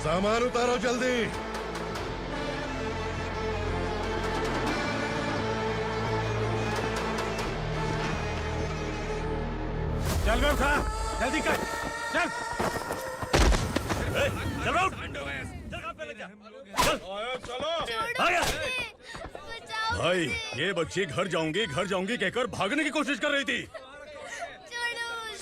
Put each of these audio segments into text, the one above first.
सामान उतारो जल्दी। चल बे उठा, जल्दी कर, चल। चल उठ, चल काम पे लग जा, चल। चलो। भाई, ये बच्ची घर जाऊंगी कहकर भागने की कोशिश कर रही थी।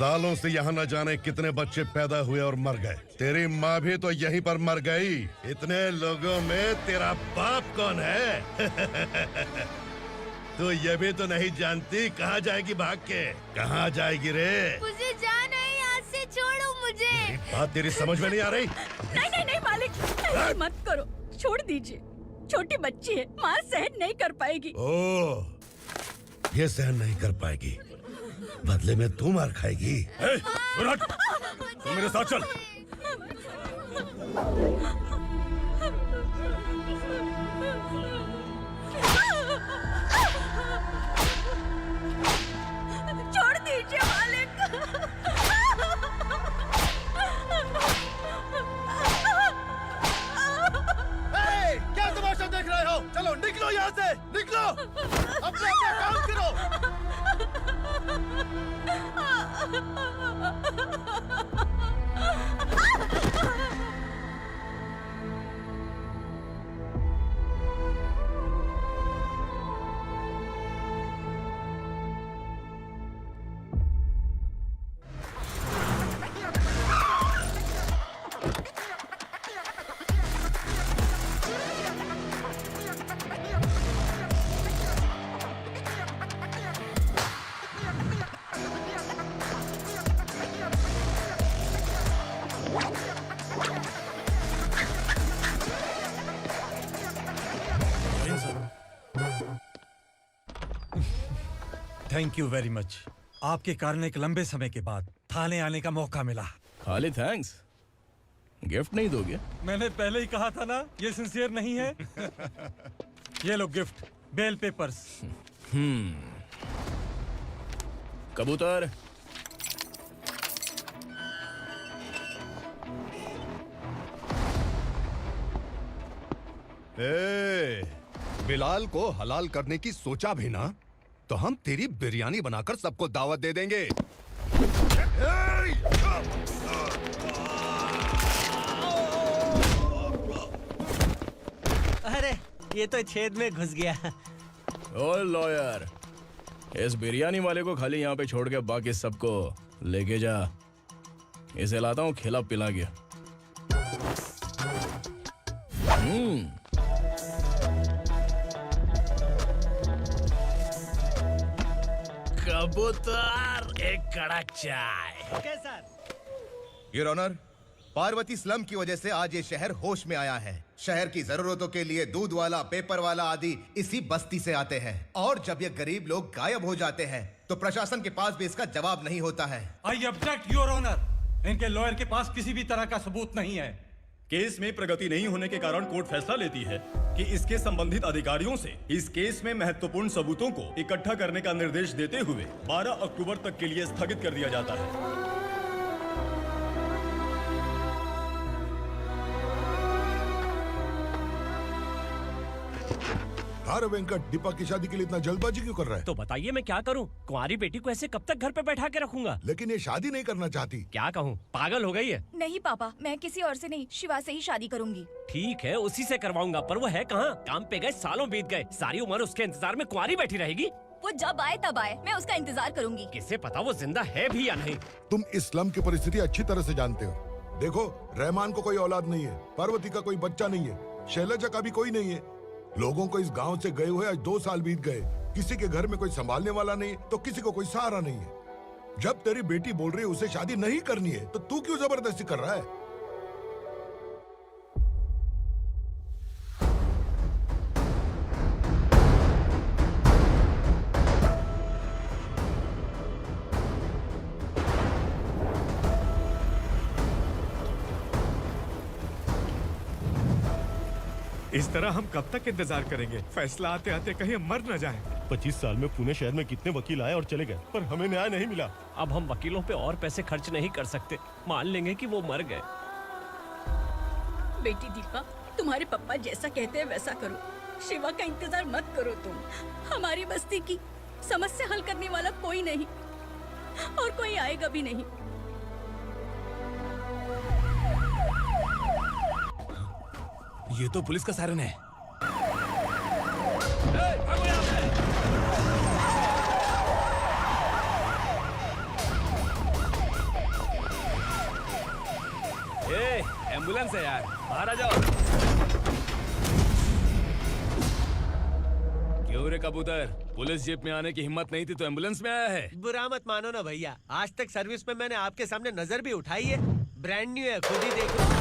सालों से यहाँ न जाने कितने बच्चे पैदा हुए और मर गए। तेरी माँ भी तो यहीं पर मर गई। इतने लोगों में तेरा बाप कौन है? तू ये भी तो नहीं जानती कहाँ जाएगी भाग के? कहाँ जाएगी रे? मुझे जाना है, यहाँ से छोड़ो मुझे। बात तेरी समझ में नहीं आ रही? नहीं मालिक, ऐसे मत करो, छोड़ दीजिए। छोटी बच्ची है, माँ सहन नहीं कर पाएगी। ओह, ये सहन नहीं कर पाएगी, बदले में तू मार खाएगी। तू मेरे साथ चल। छोड़ दीजिए मालिक। क्या तमाशा देख रहे हो? चलो निकलो यहाँ से, निकलो। अपना काम करो। Thank you very much. आपके कारण एक लंबे समय के बाद थाने आने का मौका मिला। खाली थैंक्स, गिफ्ट नहीं दोगे? मैंने पहले ही कहा था ना, ये सिंसियर नहीं है। ये लो गिफ्ट, बेल पेपर्स। कबूतर। बिलाल को हलाल करने की सोचा भी ना, तो हम तेरी बिरयानी बनाकर सबको दावत दे देंगे। अरे ये तो छेद में घुस गया। ओ लॉयर, इस बिरयानी वाले को खाली यहाँ पे छोड़ के बाकी सबको लेके जा। इसे लाता हूँ खिला पिला के। कबूतर, एक कड़क चाय। Okay sir. Your honour, Parvati slum की वजह से आज ये शहर होश में आया है। शहर की जरूरतों के लिए दूध वाला, पेपर वाला आदि इसी बस्ती से आते हैं, और जब ये गरीब लोग गायब हो जाते हैं तो प्रशासन के पास भी इसका जवाब नहीं होता है। I object your honour. इनके लॉयर के पास किसी भी तरह का सबूत नहीं है। केस में प्रगति नहीं होने के कारण कोर्ट फैसला लेती है कि इसके संबंधित अधिकारियों से इस केस में महत्वपूर्ण सबूतों को इकट्ठा करने का निर्देश देते हुए 12 अक्टूबर तक के लिए स्थगित कर दिया जाता है। अरे वेंकट, दीपक की शादी के लिए इतना जल्दबाजी क्यों कर रहा है? तो बताइए मैं क्या करूं? कुंवारी बेटी को ऐसे कब तक घर पे बैठा के रखूंगा? लेकिन ये शादी नहीं करना चाहती। क्या कहूं, पागल हो गई है। नहीं पापा, मैं किसी और से नहीं, शिवा से ही शादी करूंगी। ठीक है, उसी से करवाऊंगा, पर वो है कहाँ? काम पे गए, सालों बीत गए, सारी उम्र उसके इंतजार में कुंवारी बैठी रहेगी। वो जब आए तब आए, मैं उसका इंतजार करूंगी। किसे पता वो जिंदा है भी या नहीं। तुम इस स्लम की परिस्थिति अच्छी तरह से जानते हो। देखो, रहमान को कोई औलाद नहीं है, पार्वती का कोई बच्चा नहीं है, शैलजा का भी कोई नहीं है। लोगों को इस गांव से गए हुए आज 2 साल बीत गए। किसी के घर में कोई संभालने वाला नहीं, तो किसी को कोई सहारा नहीं है। जब तेरी बेटी बोल रही है उसे शादी नहीं करनी है, तो तू क्यों जबरदस्ती कर रहा है? इस तरह हम कब तक इंतजार करेंगे? फैसला आते आते कहीं हम मर न जाएं। 25 साल में पुणे शहर में कितने वकील आए और चले गए, पर हमें न्याय नहीं मिला। अब हम वकीलों पे और पैसे खर्च नहीं कर सकते। मान लेंगे कि वो मर गए। बेटी दीपा, तुम्हारे पापा जैसा कहते हैं वैसा करो। शिवा का इंतजार मत करो तुम। हमारी बस्ती की समस्या हल करने वाला कोई नहीं और कोई आएगा भी नहीं। ये तो पुलिस का सायरन है। एम्बुलेंस है यार, बाहर आ जाओ। क्यों रे कबूतर, पुलिस जीप में आने की हिम्मत नहीं थी तो एम्बुलेंस में आया है? बुरा मत मानो ना भैया, आज तक सर्विस में मैंने आपके सामने नजर भी उठाई है। ब्रांड न्यू है, खुद ही देखो।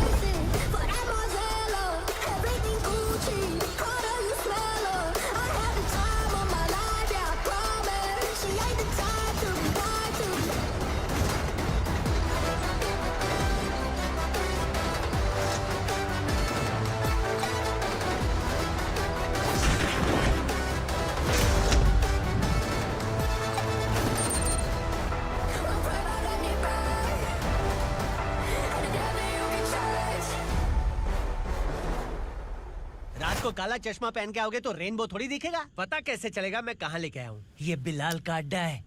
रात को काला चश्मा पहन के आओगे तो रेनबो थोड़ी दिखेगा। पता कैसे चलेगा मैं कहाँ लेके आया हूँ? ये बिलाल का अड्डा है।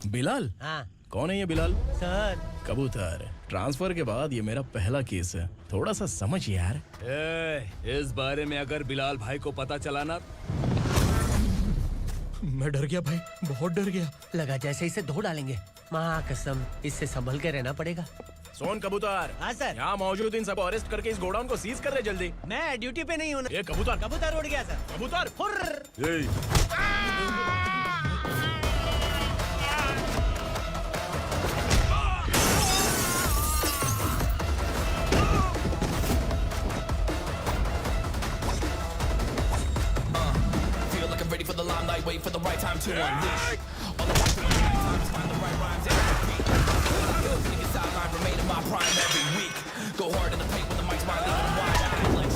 बिलाल? हाँ कौन है ये बिलाल? सर, कबूतर, ट्रांसफर के बाद ये मेरा पहला केस है, थोड़ा सा समझ यार। इस बारे में अगर बिलाल भाई को पता चला ना। मैं डर गया भाई, बहुत डर गया। लगा जैसे इसे धो डालेंगे। माँ कसम, इससे संभल के रहना पड़ेगा। सोन कबूतर। हाँ सर। यहाँ मौजूद इन सबको अरेस्ट करके इस गोडाउन को सीज कर रहे जल्दी। मैं ड्यूटी पे नहीं हूँ। ये कबूतर। कबूतर उड़ गया सर। कबूतर। Feel like I'm ready for the limelight, wait for the right time to unleash. All the time to find the right rhymes and beat. Niggas sideline remain in my prime every week. Go hard in the paint when the mic's mine, leaving wide. I act like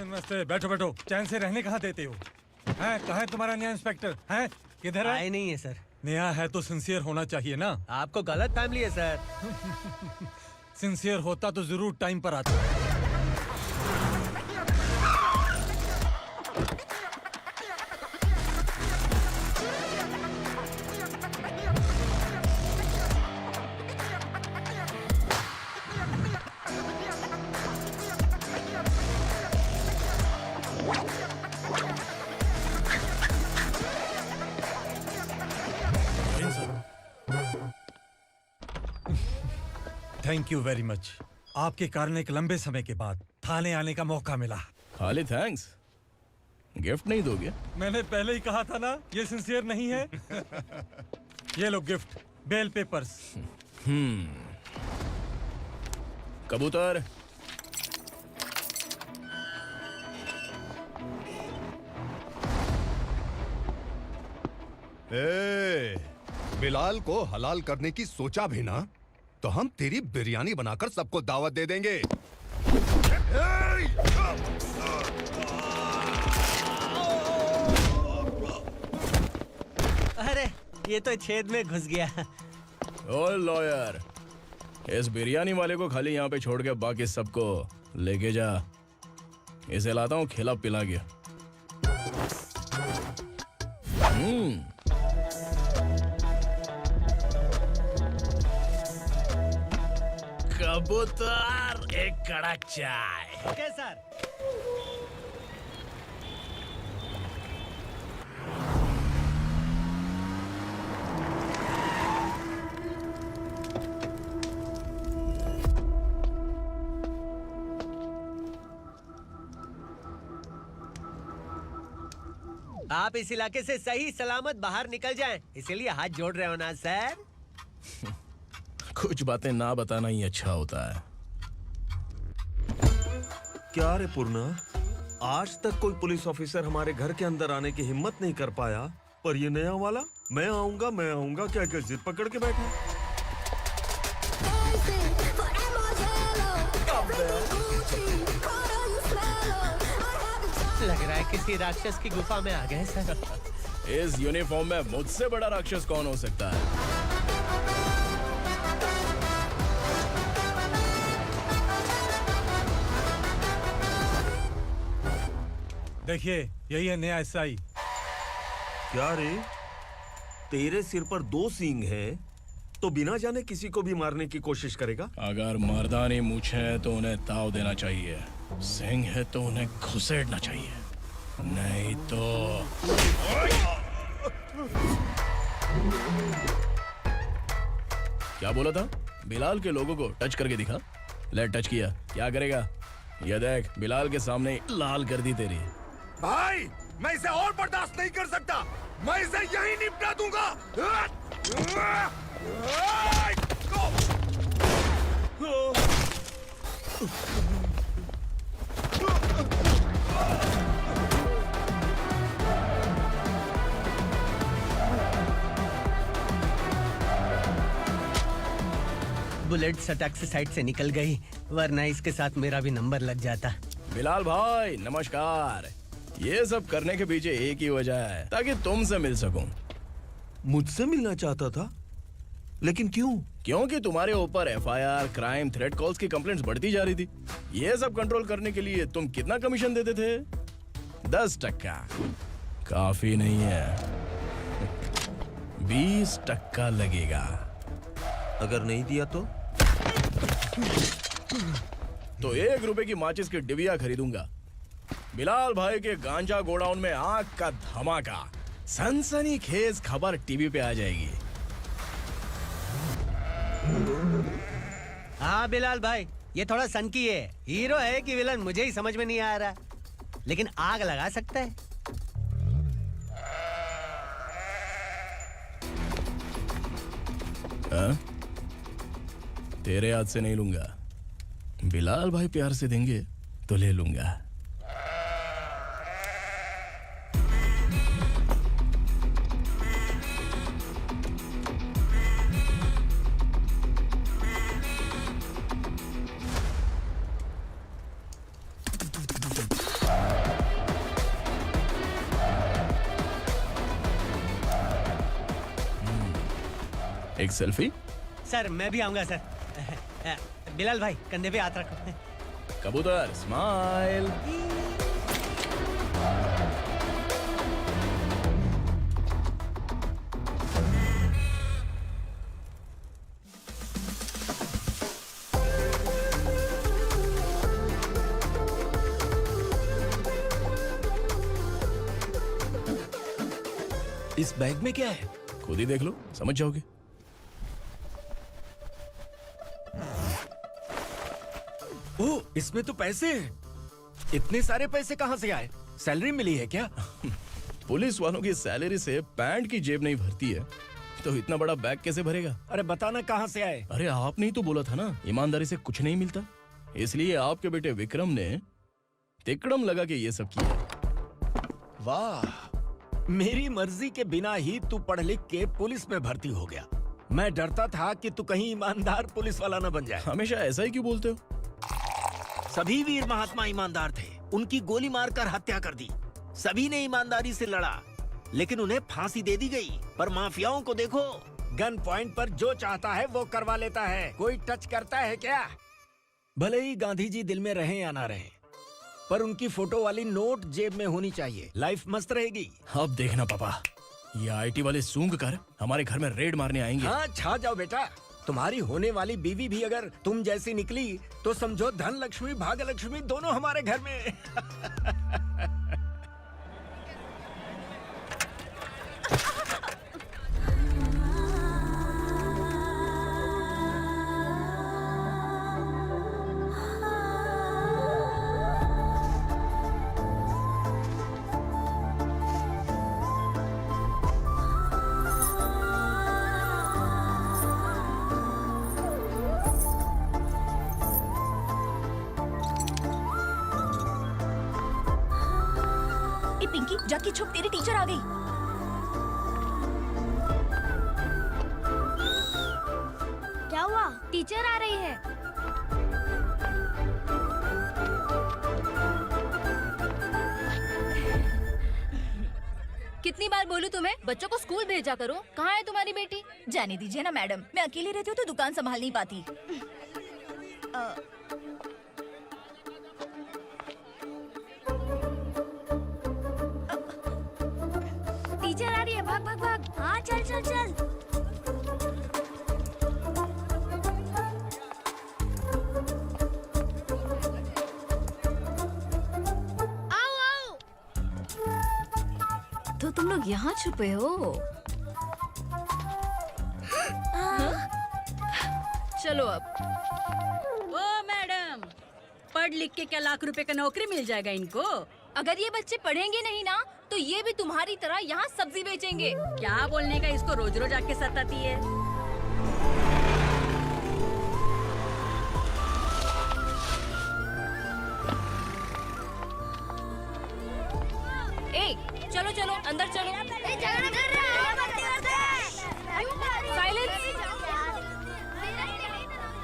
नमस्ते। बैठो बैठो, चैन से रहने कहाँ देते हो? हैं, कहाँ है तुम्हारा नया इंस्पेक्टर? हैं, किधर है? आए नहीं है सर। नया है तो सिंसियर होना चाहिए ना। आपको गलत फैमिली है सर। सिंसियर होता तो जरूर टाइम पर आता। Thank you very much. आपके कारण एक लंबे समय के बाद थाने आने का मौका मिला। खाली थैंक्स, गिफ्ट नहीं दोगे? मैंने पहले ही कहा था ना, ये सिंसियर नहीं है। ये लो गिफ्ट, बेल पेपर्स। कबूतर, बिलाल को हलाल करने की सोचा भी ना, तो हम तेरी बिरयानी बनाकर सबको दावत दे देंगे। अरे ये तो छेद में घुस गया। ओ लॉयर, इस बिरयानी वाले को खाली यहाँ पे छोड़ के बाकी सबको लेके जा। इसे लाता हूँ खिला पिला के। कबूतर, एक कड़क चाय। Okay sir. आप इस इलाके से सही सलामत बाहर निकल जाएं, इसीलिए हाथ जोड़ रहे हो ना सर? कुछ बातें ना बताना ही अच्छा होता है। क्या रे पूर्णा, आज तक कोई पुलिस ऑफिसर हमारे घर के अंदर आने की हिम्मत नहीं कर पाया, पर ये नया वाला मैं आऊंगा क्या क्या जिद पकड़ के बैठा। लग रहा है किसी राक्षस की गुफा में आ गए सर। इस यूनिफॉर्म में मुझसे बड़ा राक्षस कौन हो सकता है? देखिए, यही है नया एसआई। क्या रे, तेरे सिर पर 2 सींग है तो बिना जाने किसी को भी मारने की कोशिश करेगा? अगर मर्दानी मूछें हैं तो उन्हें ताव देना चाहिए, सिंह है तो उन्हें घुसेड़ना चाहिए, नहीं तो। क्या बोला था? बिलाल के लोगों को टच करके दिखा। ले टच किया, क्या करेगा? ये देख, बिलाल के सामने लाल कर दी तेरी। भाई, मैं इसे और बर्दाश्त नहीं कर सकता, मैं इसे यहीं निपटा दूंगा। बुलेट सटक से साइड से निकल गई, वरना इसके साथ मेरा भी नंबर लग जाता। बिलाल भाई नमस्कार। ये सब करने के पीछे एक ही वजह है, ताकि तुमसे मिल सकूं। मुझसे मिलना चाहता था, लेकिन क्यों? क्योंकि तुम्हारे ऊपर एफआईआर, क्राइम, थ्रेट कॉल्स की कंप्लेंट्स बढ़ती जा रही थी। ये सब कंट्रोल करने के लिए तुम कितना कमीशन देते थे? 10%। काफी नहीं है, 20% लगेगा। अगर नहीं दिया तो 1 रुपए की माचिस की डिबिया खरीदूंगा। बिलाल भाई के गांजा गोडाउन में आग का धमाका, सनसनीखेज खबर टीवी पे आ जाएगी। हाँ बिलाल भाई, ये थोड़ा सनकी है। हीरो है कि विलन मुझे ही समझ में नहीं आ रहा, लेकिन आग लगा सकता है। तेरे हाथ से नहीं लूंगा, बिलाल भाई प्यार से देंगे तो ले लूंगा। एक सेल्फी? सर मैं भी आऊंगा सर। बिलाल भाई कंधे पे हाथ रखो। कबूतर स्माइल। इस बैग में क्या है? खुद ही देख लो, समझ जाओगे। ओह, इसमें तो पैसे हैं। इतने सारे पैसे कहाँ से आए? सैलरी मिली है क्या? पुलिस वालों की सैलरी से पैंट की जेब नहीं भरती है, तो इतना बड़ा बैग कैसे भरेगा? अरे बताना कहाँ से आए? अरे आपने ही तो बोला था ना, ईमानदारी से कुछ नहीं मिलता, इसलिए आपके बेटे विक्रम ने तिकड़म लगा के ये सब किया। वाह, मेरी मर्जी के बिना ही तू पढ़ लिख के पुलिस में भर्ती हो गया। मैं डरता था कि तू कहीं ईमानदार पुलिस वाला न बन जाए। हमेशा ऐसा ही क्यों बोलते हो? सभी वीर महात्मा ईमानदार थे, उनकी गोली मारकर हत्या कर दी। सभी ने ईमानदारी से लड़ा, लेकिन उन्हें फांसी दे दी गई। पर माफियाओं को देखो, गन पॉइंट पर जो चाहता है वो करवा लेता है। कोई टच करता है क्या? भले ही गांधी जी दिल में रहे या ना रहे, पर उनकी फोटो वाली नोट जेब में होनी चाहिए। लाइफ मस्त रहेगी। अब देखना पापा, ये आईटी वाले सूंघ कर हमारे घर में रेड मारने आएंगे। हाँ, छा जाओ बेटा। तुम्हारी होने वाली बीवी भी अगर तुम जैसी निकली तो समझो धन लक्ष्मी भाग्य लक्ष्मी दोनों हमारे घर में। पिंकी, जाके छुप, तेरी टीचर आ गई। क्या हुआ? टीचर आ रही है। कितनी बार बोलूं तुम्हें, बच्चों को स्कूल भेजा करो। कहाँ है तुम्हारी बेटी? जाने दीजिए ना मैडम, मैं अकेली रहती हूँ तो दुकान संभाल नहीं पाती। टीचर आ रही है, भाग भाग भाग। हाँ चल चल चल। आओ आओ। तो तुम लोग यहाँ छुपे हो? चलो अब। ओ मैडम, पढ़ लिख के क्या लाख रुपए का नौकरी मिल जाएगा इनको? अगर ये बच्चे पढ़ेंगे नहीं ना, तो ये भी तुम्हारी तरह यहाँ सब्जी बेचेंगे। क्या बोलने का, इसको रोज रोज आके सताती है। ए, चलो चलो अंदर चलो। झगड़ा कर रहा है। साइलेंस।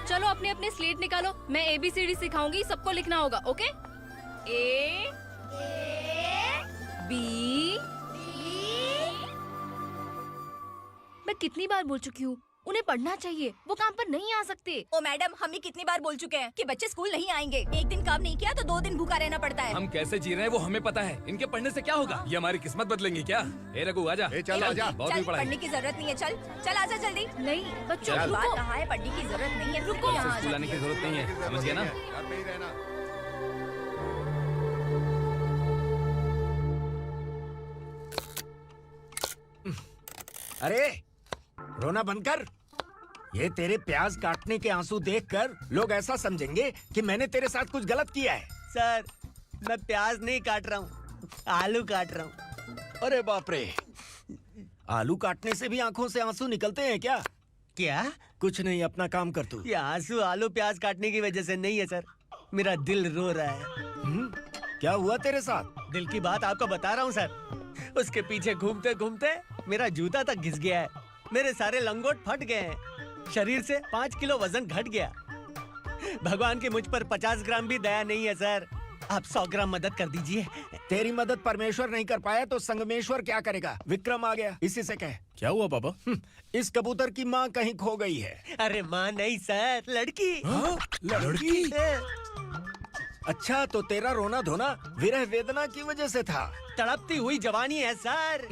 चलो अपने अपने स्लेट निकालो, मैं ABCD सिखाऊंगी, सबको लिखना होगा। ओके? A B। मैं कितनी बार बोल चुकी हूँ, उन्हें पढ़ना चाहिए, वो काम पर नहीं आ सकते। ओ मैडम, हम ही कितनी बार बोल चुके हैं कि बच्चे स्कूल नहीं आएंगे। एक दिन काम नहीं किया तो 2 दिन भूखा रहना पड़ता है। हम कैसे जी रहे हैं वो हमें पता है, इनके पढ़ने से क्या होगा? ये हमारी किस्मत बदलेंगे क्या? ए रघु आजा। चल आजा। बहुत भी पढ़ाई। पढ़ने की जरूरत नहीं है, चल चल आजा जल्दी। नहीं बच्चों, चल। रुको। कहा है पढ़ने की जरूरत नहीं है, रुको। कल से स्कूल आने की जरूरत नहीं है, समझ गया ना? घर में ही रहना। अरे रोना बंद कर। ये तेरे प्याज काटने के आंसू देखकर लोग ऐसा समझेंगे कि मैंने तेरे साथ कुछ गलत किया है। सर, मैं प्याज नहीं काट रहा हूँ, आलू काट रहा हूँ। अरे बाप रे, आलू काटने से भी आंखों से आंसू निकलते हैं क्या? क्या? कुछ नहीं, अपना काम कर तू। ये आंसू आलू प्याज काटने की वजह से नहीं है सर, मेरा दिल रो रहा है। क्या हुआ तेरे साथ? दिल की बात आपको बता रहा हूँ सर। उसके पीछे घूमते घूमते मेरा जूता तक घिस गया है, मेरे सारे लंगोट फट गए हैं, शरीर से 5 किलो वजन घट गया। भगवान की मुझ पर 50 ग्राम भी दया नहीं है सर, आप 100 ग्राम मदद कर दीजिए। तेरी मदद परमेश्वर नहीं कर पाया तो संगमेश्वर क्या करेगा? विक्रम आ गया, इसी से कह। क्या हुआ पापा? इस कबूतर की माँ कहीं खो गई है। अरे माँ नहीं सर, लड़की। लड़की? अच्छा, तो तेरा रोना धोना विरह वेदना की वजह से था। तड़पती हुई जवानी है सर।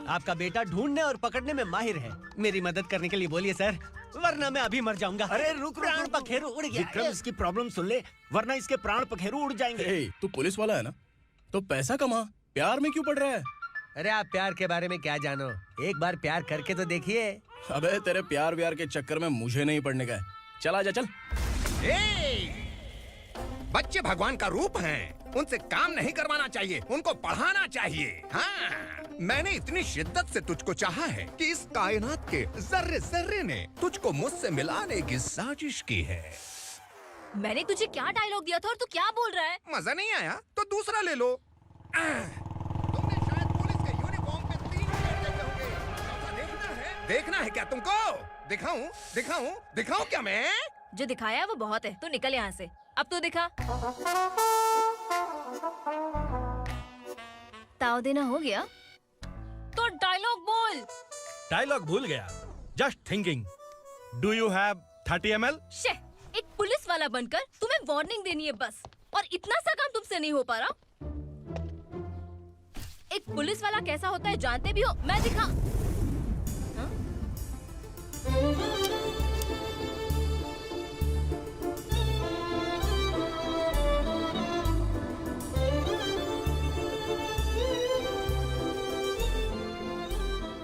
आपका बेटा ढूंढने और पकड़ने में माहिर है, मेरी मदद करने के लिए बोलिए सर, वरना मैं अभी मर जाऊंगा। अरे रुक, प्राण पखेरु उड़ गया। विक्रम, इसकी प्रॉब्लम सुन ले, वरना इसके प्राण पखेरु उड़ जाएंगे। तू पुलिस वाला है ना, तो पैसा कमा, प्यार में क्यों पड़ रहा है? अरे आप प्यार के बारे में क्या जानो, एक बार प्यार करके तो देखिए। अबे तेरे प्यार व्यार के चक्कर में मुझे नहीं पड़ने का है। चल आजा चल। बच्चे भगवान का रूप हैं। उनसे काम नहीं करवाना चाहिए, उनको पढ़ाना चाहिए। हाँ, मैंने इतनी शिद्दत से तुझको चाहा है कि इस कायनात के जर्रे जर्रे ने तुझको मुझसे मिलाने की साजिश की है। मैंने तुझे क्या डायलॉग दिया था और तू क्या बोल रहा है? मजा नहीं आया तो दूसरा ले लो। तुमने शायद पुलिस के यूनिफॉर्म पे 3 शेर देखे होंगे। देखना है क्या तुमको? दिखाऊं दिखाऊं दिखाऊं क्या मैं? जो दिखाया वो बहुत है, तू निकल यहाँ से। अब तू दिखा। ताव देना हो गया तो डायलॉग बोल। डायलॉग भूल गया। Just thinking. Do you have 30 ml? शे, एक पुलिस वाला बनकर तुम्हें वार्निंग देनी है बस, और इतना सा काम तुमसे नहीं हो पा रहा। एक पुलिस वाला कैसा होता है जानते भी हो? मैं दिखा।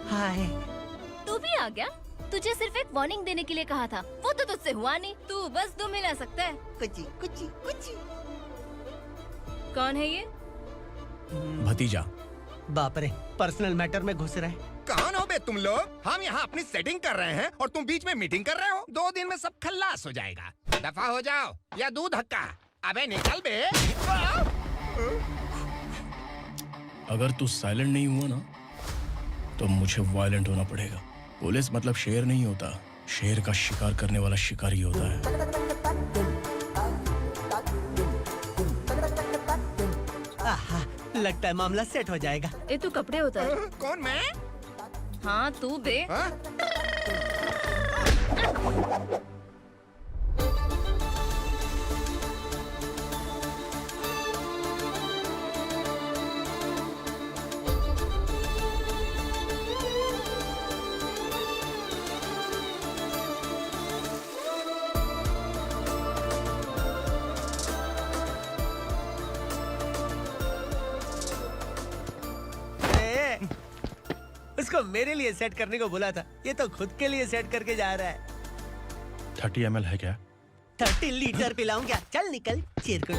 हाय। तू भी आ गया? तुझे सिर्फ एक वार्निंग देने के लिए कहा था, वो तो तुझसे हुआ नहीं। तू बस दम हिला सकता है। कुची कुची कुची। कौन है ये? भतीजा। बाप रे, पर्सनल मैटर में घुस रहे। कौन हो बे तुम लोग? हम यहाँ अपनी सेटिंग कर रहे हैं और तुम बीच में मीटिंग कर रहे हो। 2 दिन में सब खल्लास हो जाएगा। दफा हो जाओ या दूध धक्का। अबे निकल बे। अगर तू साइलेंट नहीं हुआ ना तो मुझे वायलेंट होना पड़ेगा। पुलिस मतलब शेर नहीं होता, शेर का शिकार करने वाला शिकारी होता है। आहा, लगता है मामला सेट हो जाएगा। ये तू कपड़े उतार। कौन मैं? हाँ तू बे। उसको मेरे लिए सेट करने को बोला था, ये तो खुद के लिए सेट करके जा रहा है। 30 ml है क्या? 30 लीटर पिलाऊं क्या? चल निकल चिरकुट।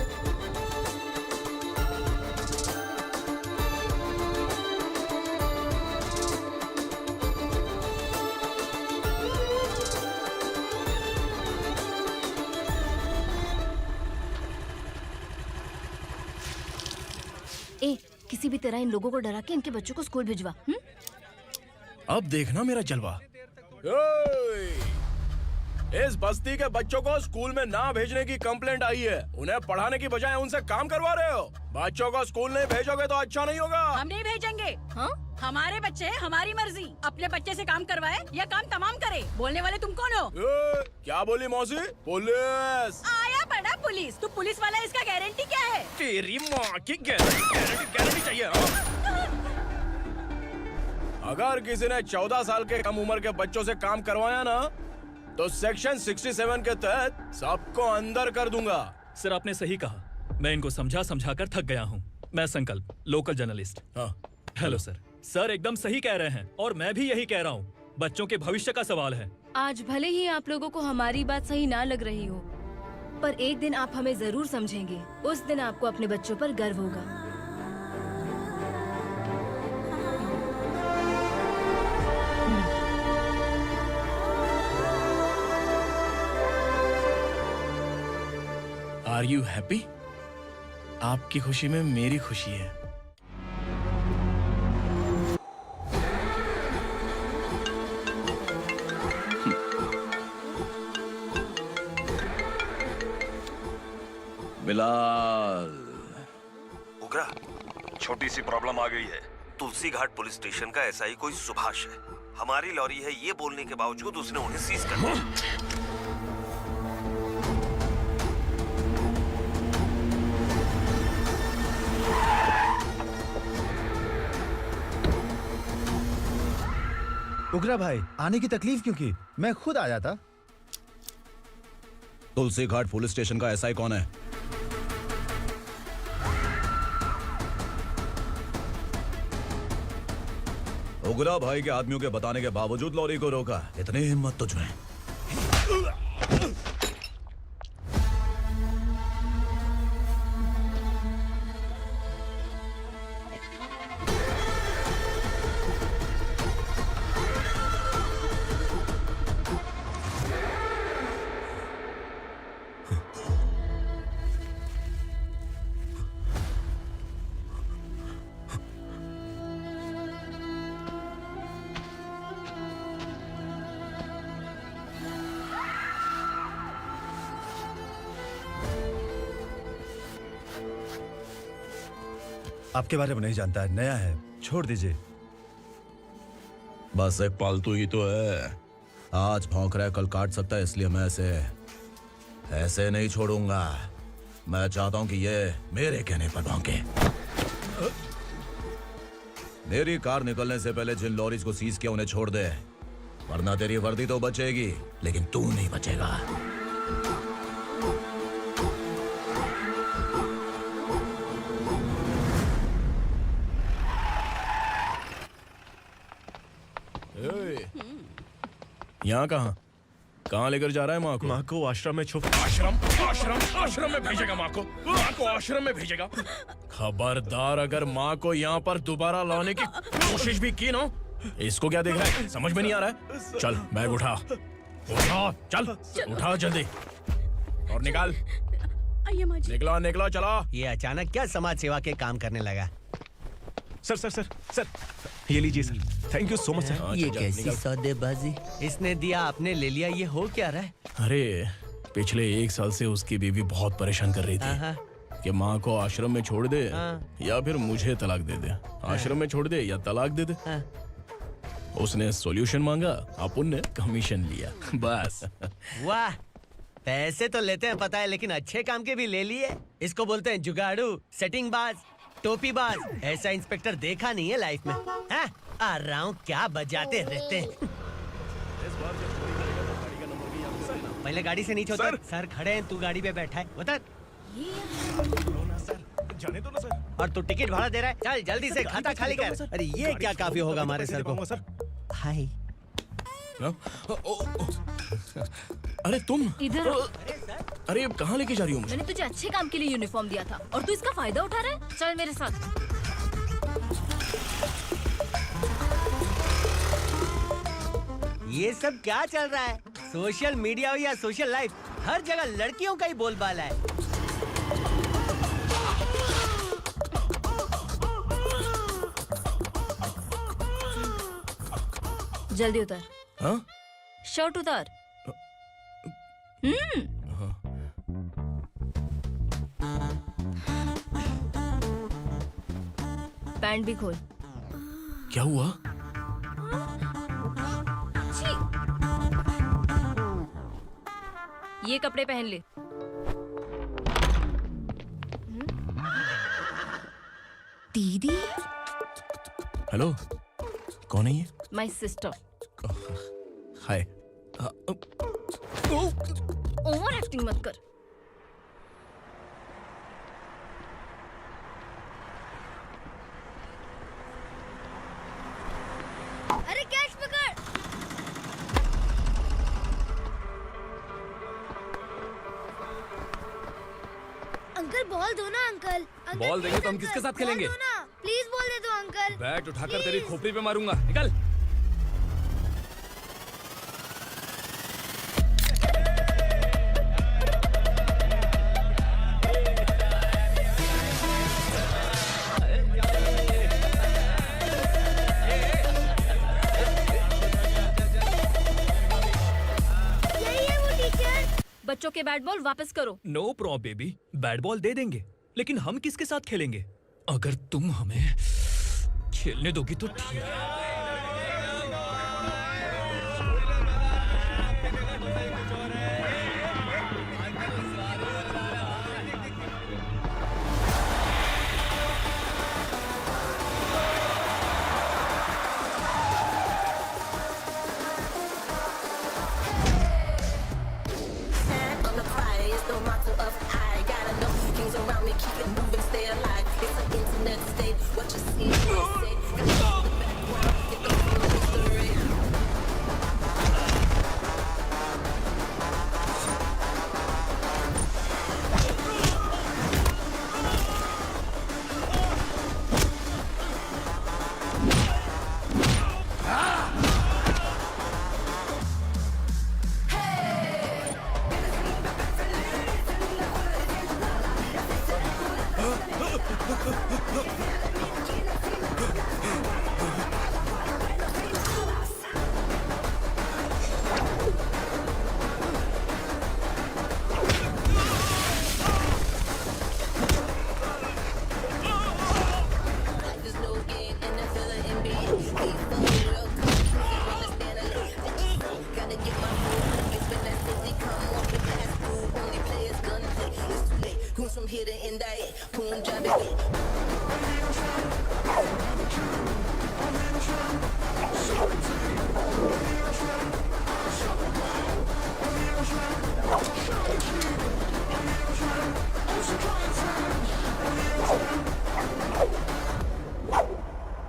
ए, किसी भी तरह इन लोगों को डरा के इनके बच्चों को स्कूल भिजवा। अब देखना मेरा जलवा। इस बस्ती के बच्चों को स्कूल में ना भेजने की कंप्लेंट आई है। उन्हें पढ़ाने की बजाय उनसे काम करवा रहे हो। बच्चों को स्कूल नहीं भेजोगे तो अच्छा नहीं होगा। हम नहीं भेजेंगे। हाँ? हमारे बच्चे, हमारी मर्जी। अपने बच्चे से काम करवाए या काम तमाम करे। बोलने वाले तुम कौन हो? क्या बोली मौसी? पुलिस आया बड़ा पुलिस। तू पुलिस वाला, इसका गारंटी क्या है? तेरी माँ की गारंटी चाहिए। अगर किसी ने 14 साल के कम उम्र के बच्चों से काम करवाया ना तो सेक्शन 67 के तहत सबको अंदर कर दूंगा। सर आपने सही कहा। मैं इनको समझा कर थक गया हूँ। मैं संकल्प, लोकल जर्नलिस्ट। हाँ। Hello sir. सर एकदम सही कह रहे हैं और मैं भी यही कह रहा हूँ। बच्चों के भविष्य का सवाल है। आज भले ही आप लोगों को हमारी बात सही ना लग रही हो, पर एक दिन आप हमें जरूर समझेंगे। उस दिन आपको अपने बच्चों पर गर्व होगा। Are you happy? आपकी खुशी में मेरी खुशी है। बिलाल। उगरा, छोटी सी प्रॉब्लम आ गई है। तुलसी घाट पुलिस स्टेशन का एसआई कोई सुभाष है। हमारी लॉरी है ये बोलने के बावजूद उसने उन्हें सीज कर दिया। उगरा भाई, आने की तकलीफ क्यों की? मैं खुद आया था। तुलसी घाट पुलिस स्टेशन का एसआई कौन है? उगरा भाई के आदमियों के बताने के बावजूद लॉरी को रोका। इतनी हिम्मत तुझमें? आपके बारे में नहीं जानता है, नया है, छोड़ दीजिए। बस एक पालतू ही तो है। आज भौंक रहा है, कल काट सकता है, इसलिए मैं ऐसे नहीं छोड़ूंगा। मैं चाहता हूं कि ये मेरे कहने पर भौंके। मेरी कार निकलने से पहले जिन लॉरीज को सीज किया उन्हें छोड़ दे, वरना तेरी वर्दी तो बचेगी लेकिन तू नहीं बचेगा। यहाँ कहाँ लेकर जा रहा है माँ को? माँ को आश्रम में आश्रम में भेजेगा माँ को आश्रम में भेजेगा। खबरदार, अगर माँ को यहाँ पर दोबारा लाने की कोशिश भी की ना, इसको क्या देख रहा है, समझ में नहीं आ रहा है? चल बैग उठा, चल उठा जल्दी और निकाल। निकला चला। ये अचानक क्या समाज सेवा के काम करने लगा? सर ये लीजिए sir, thank you so much sir. ये कैसी सौदेबाजी? इसने दिया, आपने ले लिया, ये हो क्या रहा है? अरे पिछले 1 साल से उसकी बीवी बहुत परेशान कर रही थी कि माँ को आश्रम में छोड़ दे या फिर मुझे तलाक दे दे। आश्रम में छोड़ दे या तलाक दे दे। उसने सॉल्यूशन मांगा, अपन ने कमीशन लिया, बस। वाह, पैसे तो लेते हैं पता है, लेकिन अच्छे काम के भी ले लिए। इसको बोलते हैं जुगाड़ू, सेटिंग बाज, टोपी बाज। ऐसा इंस्पेक्टर देखा नहीं है लाइफ में। हाँ? आ रहा हूँ, क्या बजाते रहते हैं। पहले गाड़ी से नीचे उतर। सर खड़े हैं, तू गाड़ी पे बैठा है, उतर। जाने दो ना सर। और तू टिकट भाड़ा दे रहा है, चल जल्दी से खाता खाली कर। अरे ये क्या काफी होगा हमारे सर को। हाय। अरे तुम इधर। अरे अब कहाँ लेके जा रही हो मुझे? मैंने तुझे अच्छे काम के लिए यूनिफॉर्म दिया था और तू इसका फायदा उठा रहा है। चल मेरे साथ। ये सब क्या चल रहा है? सोशल मीडिया हो या सोशल लाइफ, हर जगह लड़कियों का ही बोलबाला है। जल्दी उतर। हाँ? शर्ट उतार। पैंट भी खोल। क्या हुआ? ये कपड़े पहन ले। दीदी। हेलो, कौन है ये? My sister. Hi. Over acting मत कर। अरे कैश पकड़। अंकल बॉल दो ना अंकल। बॉल देंगे तो हम किसके साथ खेलेंगे? प्लीज बॉल दे दो अंकल। बैट उठाकर तेरी खोपड़ी पे मारूंगा, निकल। बच्चों के बैट बॉल वापस करो। No problem baby, bat ball दे देंगे, लेकिन हम किसके साथ खेलेंगे? अगर तुम हमें खेलने दोगी तो ठीक है। here to end that. Punjabi.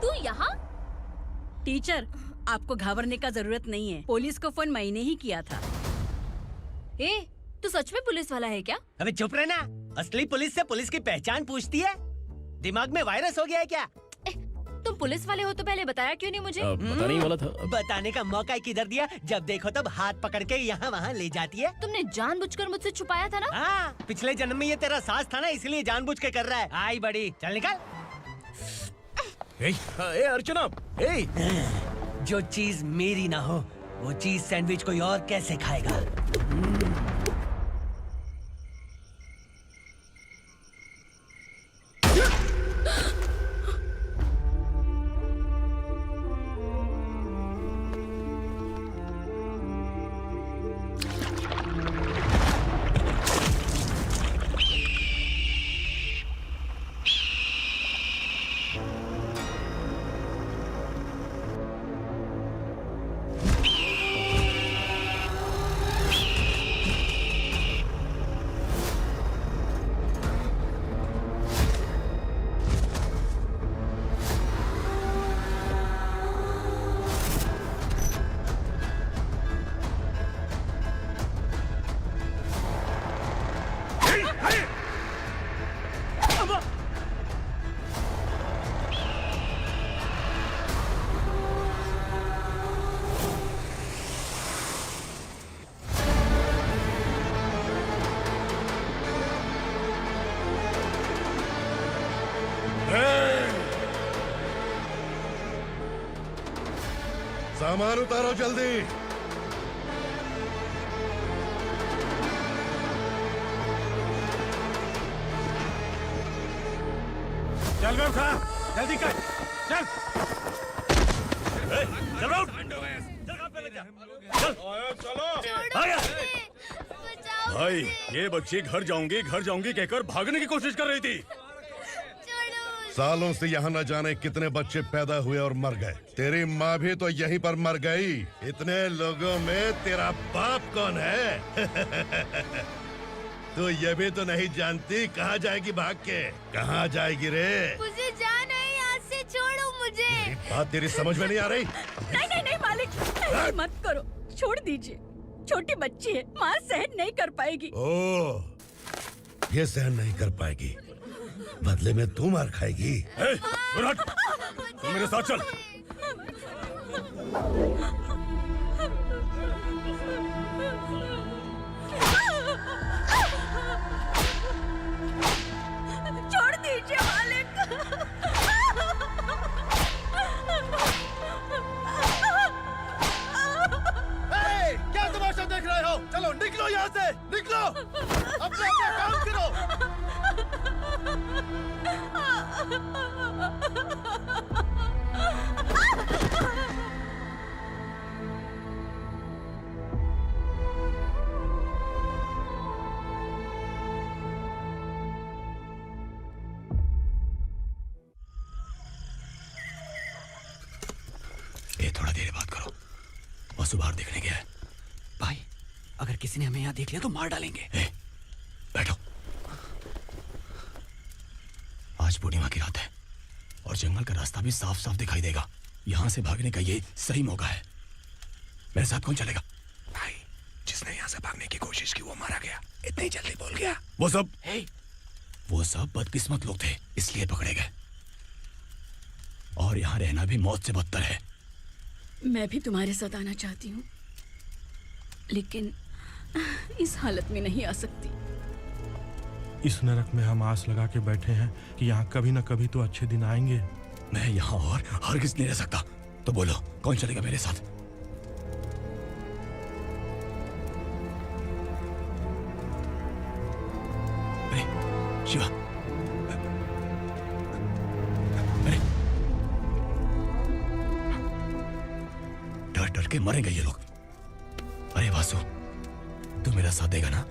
तू यहाँ? टीचर, आपको घबराने का जरूरत नहीं है। पुलिस को फोन मैंने ही किया था। ए, तू सच में पुलिस वाला है क्या? अबे चुप रहना। असली पुलिस से पुलिस की पहचान पूछती है? दिमाग में वायरस हो गया है क्या? तुम पुलिस वाले हो तो पहले बताया क्यों नहीं मुझे? बताने ही वाला था। बताने का मौका किधर दिया? जब देखो तब हाथ पकड़ के यहाँ वहाँ ले जाती है। तुमने जानबूझकर मुझसे छुपाया था ना? हाँ, पिछले जन्म में ये तेरा सास था ना, इसलिए जानबूझ के कर रहा है। आई बड़ी, चल निकल। ए अर्चना, ए! जो चीज मेरी ना हो, वो चीज सैंडविच कोई और कैसे खाएगा? सामान उतारो जल्दी। चल बे उठा, जल्दी कर, चल। चल आउट। भाई, ये बच्ची घर जाऊंगी कहकर भागने की कोशिश कर रही थी। सालों से यहाँ न जाने कितने बच्चे पैदा हुए और मर गए। तेरी माँ भी तो यहीं पर मर गई। इतने लोगों में तेरा बाप कौन है? तू ये भी तो नहीं जानती कहाँ जाएगी भाग के? कहाँ जाएगी रे? मुझे जाना है यहाँ से, छोड़ो मुझे। बात तेरी समझ में नहीं आ रही? नहीं मालिक, ऐसे मत करो, छोड़ दीजिए। छोटी बच्ची है, माँ सहन नहीं कर पाएगी। ओह, ये सहन नहीं कर पाएगी, बदले में तू मार खाएगी। तू मेरे साथ चल। छोड़ दीजिए मालिक। क्या तमाशा देख रहे हो? चलो निकलो यहाँ से, निकलो। अपना काम करो। ए, थोड़ा देर बात करो। वसु बाहर देखने गया है। भाई, अगर किसी ने हमें यहाँ देख लिया तो मार डालेंगे। ए, बैठो। आज पूर्णिमा की रात है और जंगल का रास्ता भी साफ साफ दिखाई देगा। यहाँ से भागने का ये सही मौका है। मेरे साथ कौन चलेगा? भाई, जिसने यहाँ से भागने की कोशिश की वो मारा गया। इतनी जल्दी बोल गया। वो सब बदकिस्मत लोग थे, इसलिए पकड़े गए। और यहाँ रहना भी मौत से बदतर है। मैं भी तुम्हारे साथ आना चाहती हूँ, लेकिन इस हालत में नहीं आ सकती। इस नरक में हम आस लगा के बैठे हैं कि यहाँ कभी न कभी तो अच्छे दिन आएंगे। मैं यहाँ और हरगिज़ नहीं रह सकता। तो बोलो, कौन चलेगा मेरे साथ? अरे शिवा, अरे डर डर के मरेंगे ये लोग। अरे वासु, तू मेरा साथ देगा ना?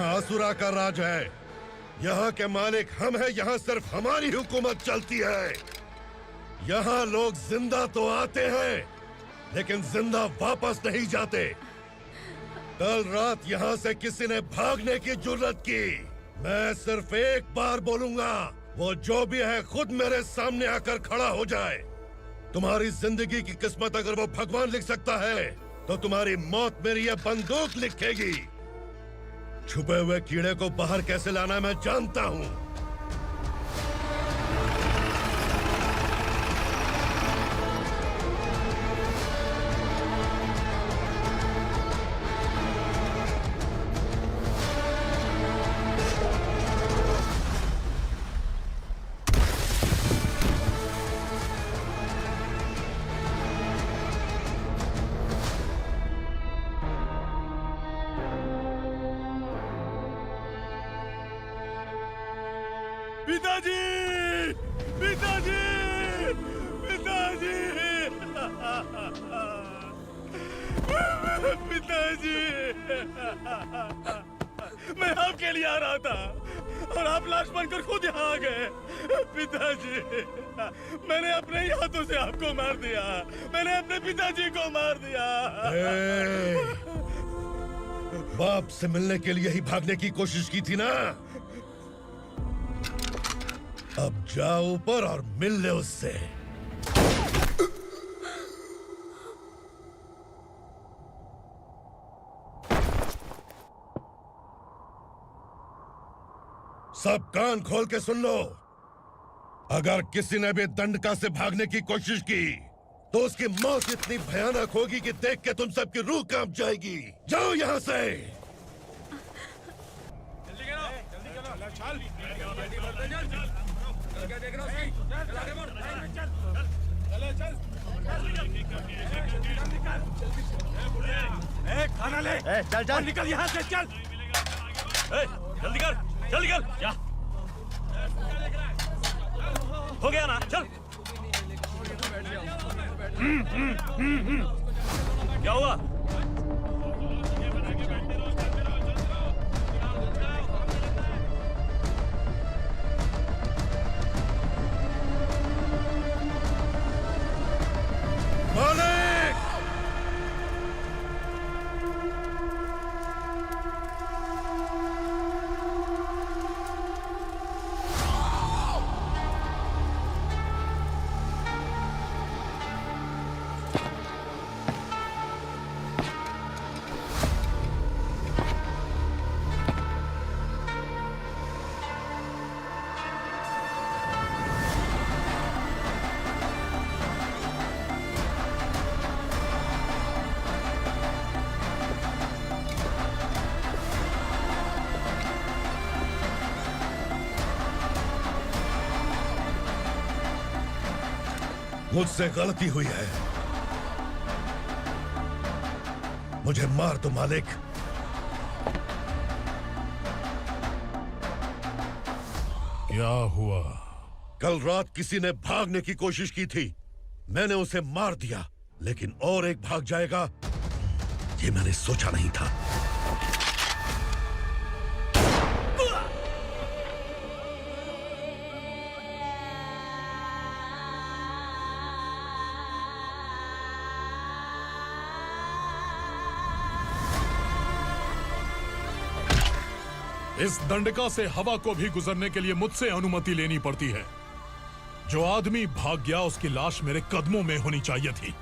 यहाँ असुरा का राज है। यहाँ के मालिक हम हैं, यहाँ सिर्फ हमारी हुकूमत चलती है। यहाँ लोग जिंदा तो आते हैं लेकिन जिंदा वापस नहीं जाते। कल रात यहाँ से किसी ने भागने की जुर्रत की, मैं सिर्फ एक बार बोलूंगा, वो जो भी है खुद मेरे सामने आकर खड़ा हो जाए। तुम्हारी जिंदगी की किस्मत अगर वो भगवान लिख सकता है तो तुम्हारी मौत मेरी ये बंदूक लिखेगी। छुपे हुए कीड़े को बाहर कैसे लाना मैं जानता हूँ। पिताजी, पिताजी, पिताजी, पिताजी, मैं आपके लिए आ रहा था और आप लाश बनकर खुद यहाँ आ गए। पिताजी, मैंने अपने ही हाथों से आपको मार दिया, मैंने अपने पिताजी को मार दिया। बाप से मिलने के लिए ही भागने की कोशिश की थी ना? अब जाओ ऊपर और मिल ले उससे। सब कान खोल के सुन लो। अगर किसी ने भी दंडका से भागने की कोशिश की तो उसकी मौत इतनी भयानक होगी कि देख के तुम सबकी रूह कांप जाएगी। जाओ यहाँ से। खाना ले। चल चल निकल यहाँ से, चल। जल्दी कर, जल्दी कर। क्या हो गया ना? चल। क्या हुआ? मालिक! मुझसे गलती हुई है, मुझे मार दो मालिक। क्या हुआ? कल रात किसी ने भागने की कोशिश की थी, मैंने उसे मार दिया, लेकिन और एक भाग जाएगा ये मैंने सोचा नहीं था। इस दंडका से हवा को भी गुजरने के लिए मुझसे अनुमति लेनी पड़ती है। जो आदमी भाग गया उसकी लाश मेरे कदमों में होनी चाहिए थी,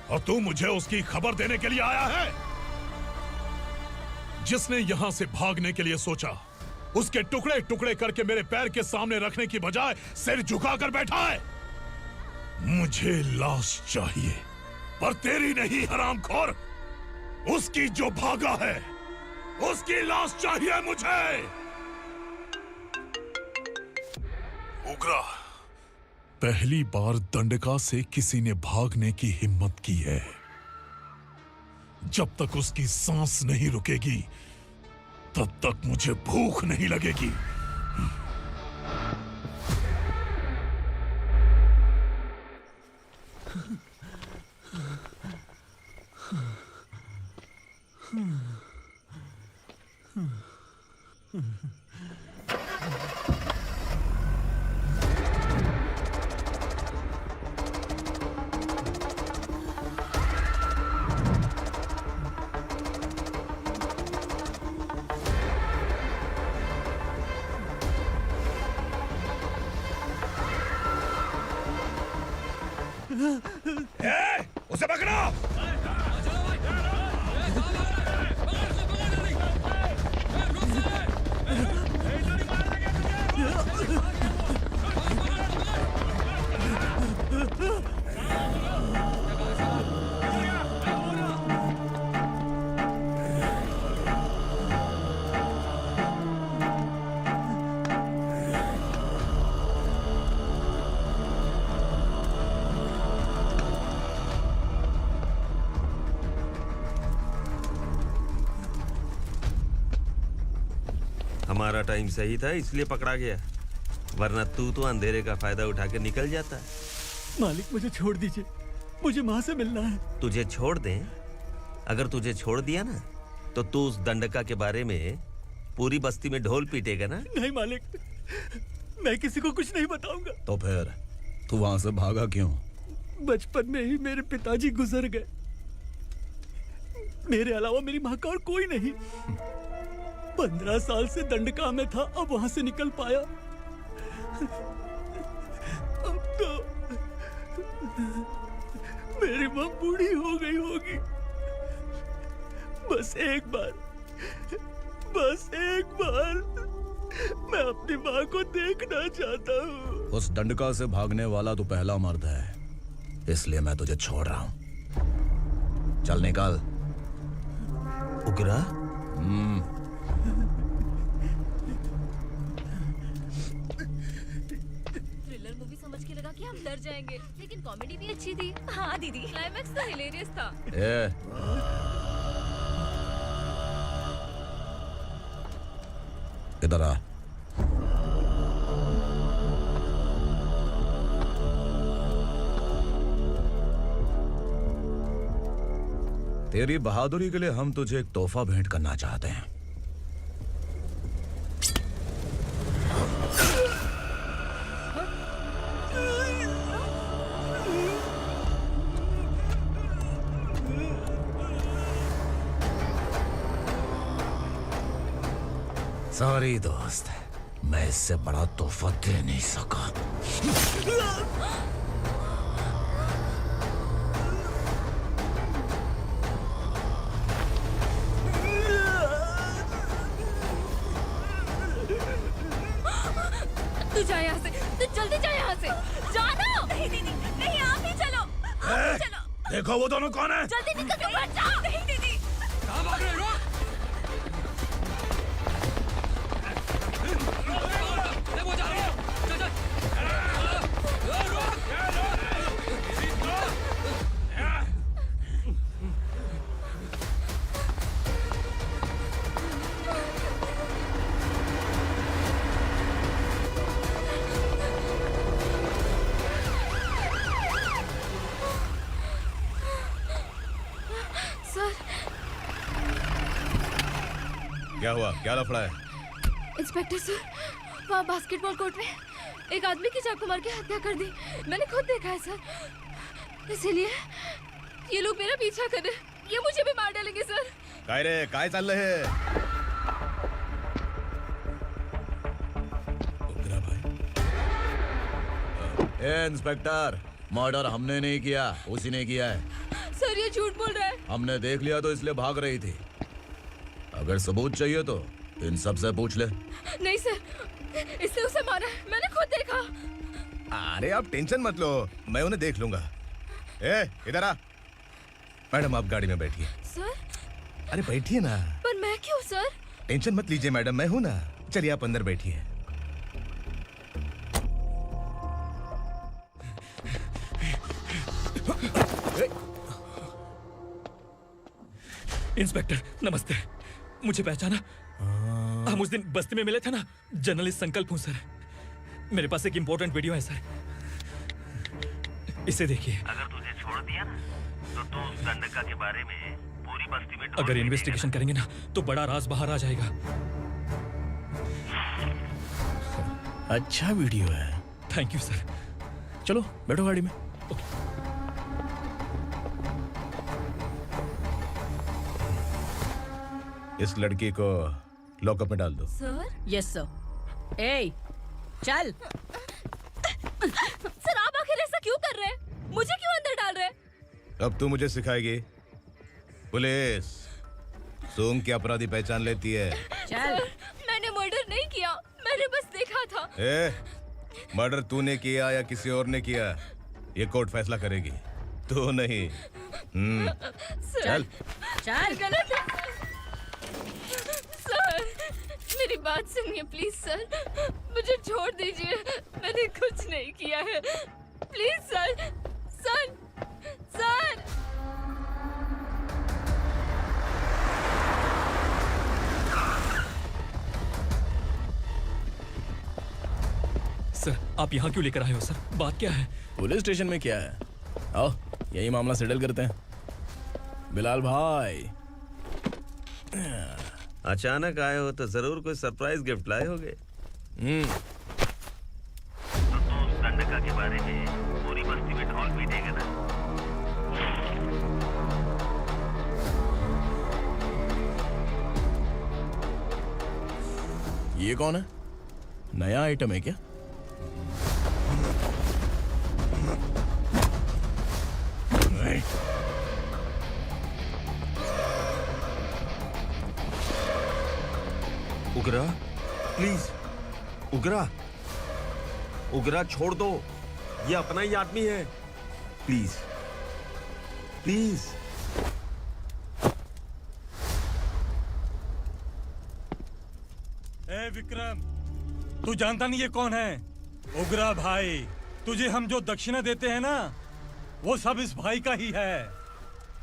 और तू मुझे उसकी खबर देने के लिए आया है। जिसने यहां से भागने के लिए सोचा उसके टुकड़े टुकड़े करके मेरे पैर के सामने रखने की बजाय सिर झुकाकर बैठा है। मुझे लाश चाहिए, पर तेरी नहीं हरामखोर, उसकी जो भागा है उसकी लाश चाहिए मुझे। उग्रा, पहली बार दंडका से किसी ने भागने की हिम्मत की है। जब तक उसकी सांस नहीं रुकेगी तब तक मुझे भूख नहीं लगेगी। उसे पकड़ो। हमारा टाइम सही था इसलिए पकड़ा गया, वरना तू तो अंधेरे का फायदा उठा के निकल जाता। मालिक मुझे छोड़ दीजिए, मुझे माँ से मिलना है। तुझे छोड़ दें? अगर तुझे छोड़ दिया ना तो तू उस दंडका के बारे में पूरी बस्ती में ढोल पीटेगा ना। नहीं मालिक, मैं किसी को कुछ नहीं बताऊंगा। तो फिर तू वहां से भागा क्यों? बचपन में ही मेरे पिताजी गुजर गए, मेरे अलावा मेरी माँ का और कोई नहीं। 15 साल से दंडका में था, अब वहां से निकल पाया। अब तो मेरी माँ बूढ़ी हो गई होगी। बस एक बार मैं अपनी माँ को देखना चाहता हूँ। उस दंडका से भागने वाला तो पहला मर्द है, इसलिए मैं तुझे छोड़ रहा हूँ। चल निकल। उग्रा? थ्रिलर मूवी समझ के लगा कि हम डर जाएंगे, लेकिन कॉमेडी भी अच्छी थी। हाँ दीदी, क्लाइमैक्स तो हिलेरियस था। इधर आ। तेरी बहादुरी के लिए हम तुझे एक तोहफा भेंट करना चाहते हैं। सॉरी दोस्त, मैं इससे बड़ा तोहफा दे नहीं सका। तू जा यहाँ से, तू जल्दी जा यहाँ से। जानो। नहीं दीदी, नहीं, आप ही चलो, आप ही चलो। देखो वो दोनों कौन है? जल्दी निकल के मत जाओ। नहीं दीदी। कहाँ भाग रहे हो? क्या हुआ? क्या लफड़ा है? इंस्पेक्टर सर, वहाँ बास्केटबॉल कोर्ट में एक आदमी की चाकू मार के हत्या कर दी। मैंने खुद देखा है सर, इसीलिए ये लोग मेरा पीछा कर रहे हैं। ये मुझे भी मार डालेंगे सर। काय रे, काय चाल रहे हैं? उग्रा भाई। ए इंस्पेक्टर, मर्डर हमने नहीं किया, उसी ने किया है। सर ये झूठ बोल रहा है। हमने देख लिया तो इसलिए भाग रही थी। अगर सबूत चाहिए तो इन सब से पूछ ले। नहीं सर, इसने उसे मारा है, मैंने खुद देखा। अरे आप टेंशन मत लो, मैं उन्हें देख लूंगा। ए, इधर आ। मैडम आप गाड़ी में बैठिए। सर? अरे बैठिए ना। पर मैं क्यों सर? टेंशन मत लीजिए मैडम, मैं हूं ना। चलिए आप अंदर बैठिए। इंस्पेक्टर नमस्ते, मुझे पहचाना? हम उस दिन बस्ती में मिले थे ना। जर्नलिस्ट संकल्प हूँ सर। मेरे पास एक इम्पोर्टेंट वीडियो है सर, इसे देखिए। अगर तुझे छोड़ दिया ना तो तू उस दंडका के बारे में पूरी बस्ती में अगर इन्वेस्टिगेशन करेंगे ना तो बड़ा राज बाहर आ जाएगा। अच्छा वीडियो है। Thank you sir. चलो बैठो गाड़ी में। इस लड़की को लॉकअप में डाल दो। सर? Yes sir. ए, चल। सर आप आखिर ऐसा क्यों कर रहे हैं? मुझे क्यों अब तू मुझे सिखाएगी? पुलिस सूंघ के अपराधी पहचान लेती है। चल। मैंने मर्डर नहीं किया, मैंने बस देखा था। मर्डर तूने किया या किसी और ने किया, ये कोर्ट फैसला करेगी, तू नहीं। चल चल। गलत है। सर मेरी बात सुनिए प्लीज सर, मुझे छोड़ दीजिए, मैंने कुछ नहीं किया है, please sir. Sir sir sir आप यहाँ क्यों लेकर आए हो सर? बात क्या है? पुलिस स्टेशन में क्या है? आओ यही मामला सेटल करते हैं। बिलाल भाई अचानक आए हो तो जरूर कोई सरप्राइज गिफ्ट लाए होगे। गंडका के बारे में पूरी बस्ती में ढोल भी देगा ना। ये कौन है? नया आइटम है क्या? उगरा प्लीज, उगरा उगरा छोड़ दो, ये अपना ही आदमी है, प्लीज प्लीज। ए विक्रम, तू जानता नहीं ये कौन है? उगरा भाई, तुझे हम जो दक्षिणा देते हैं ना, वो सब इस भाई का ही है।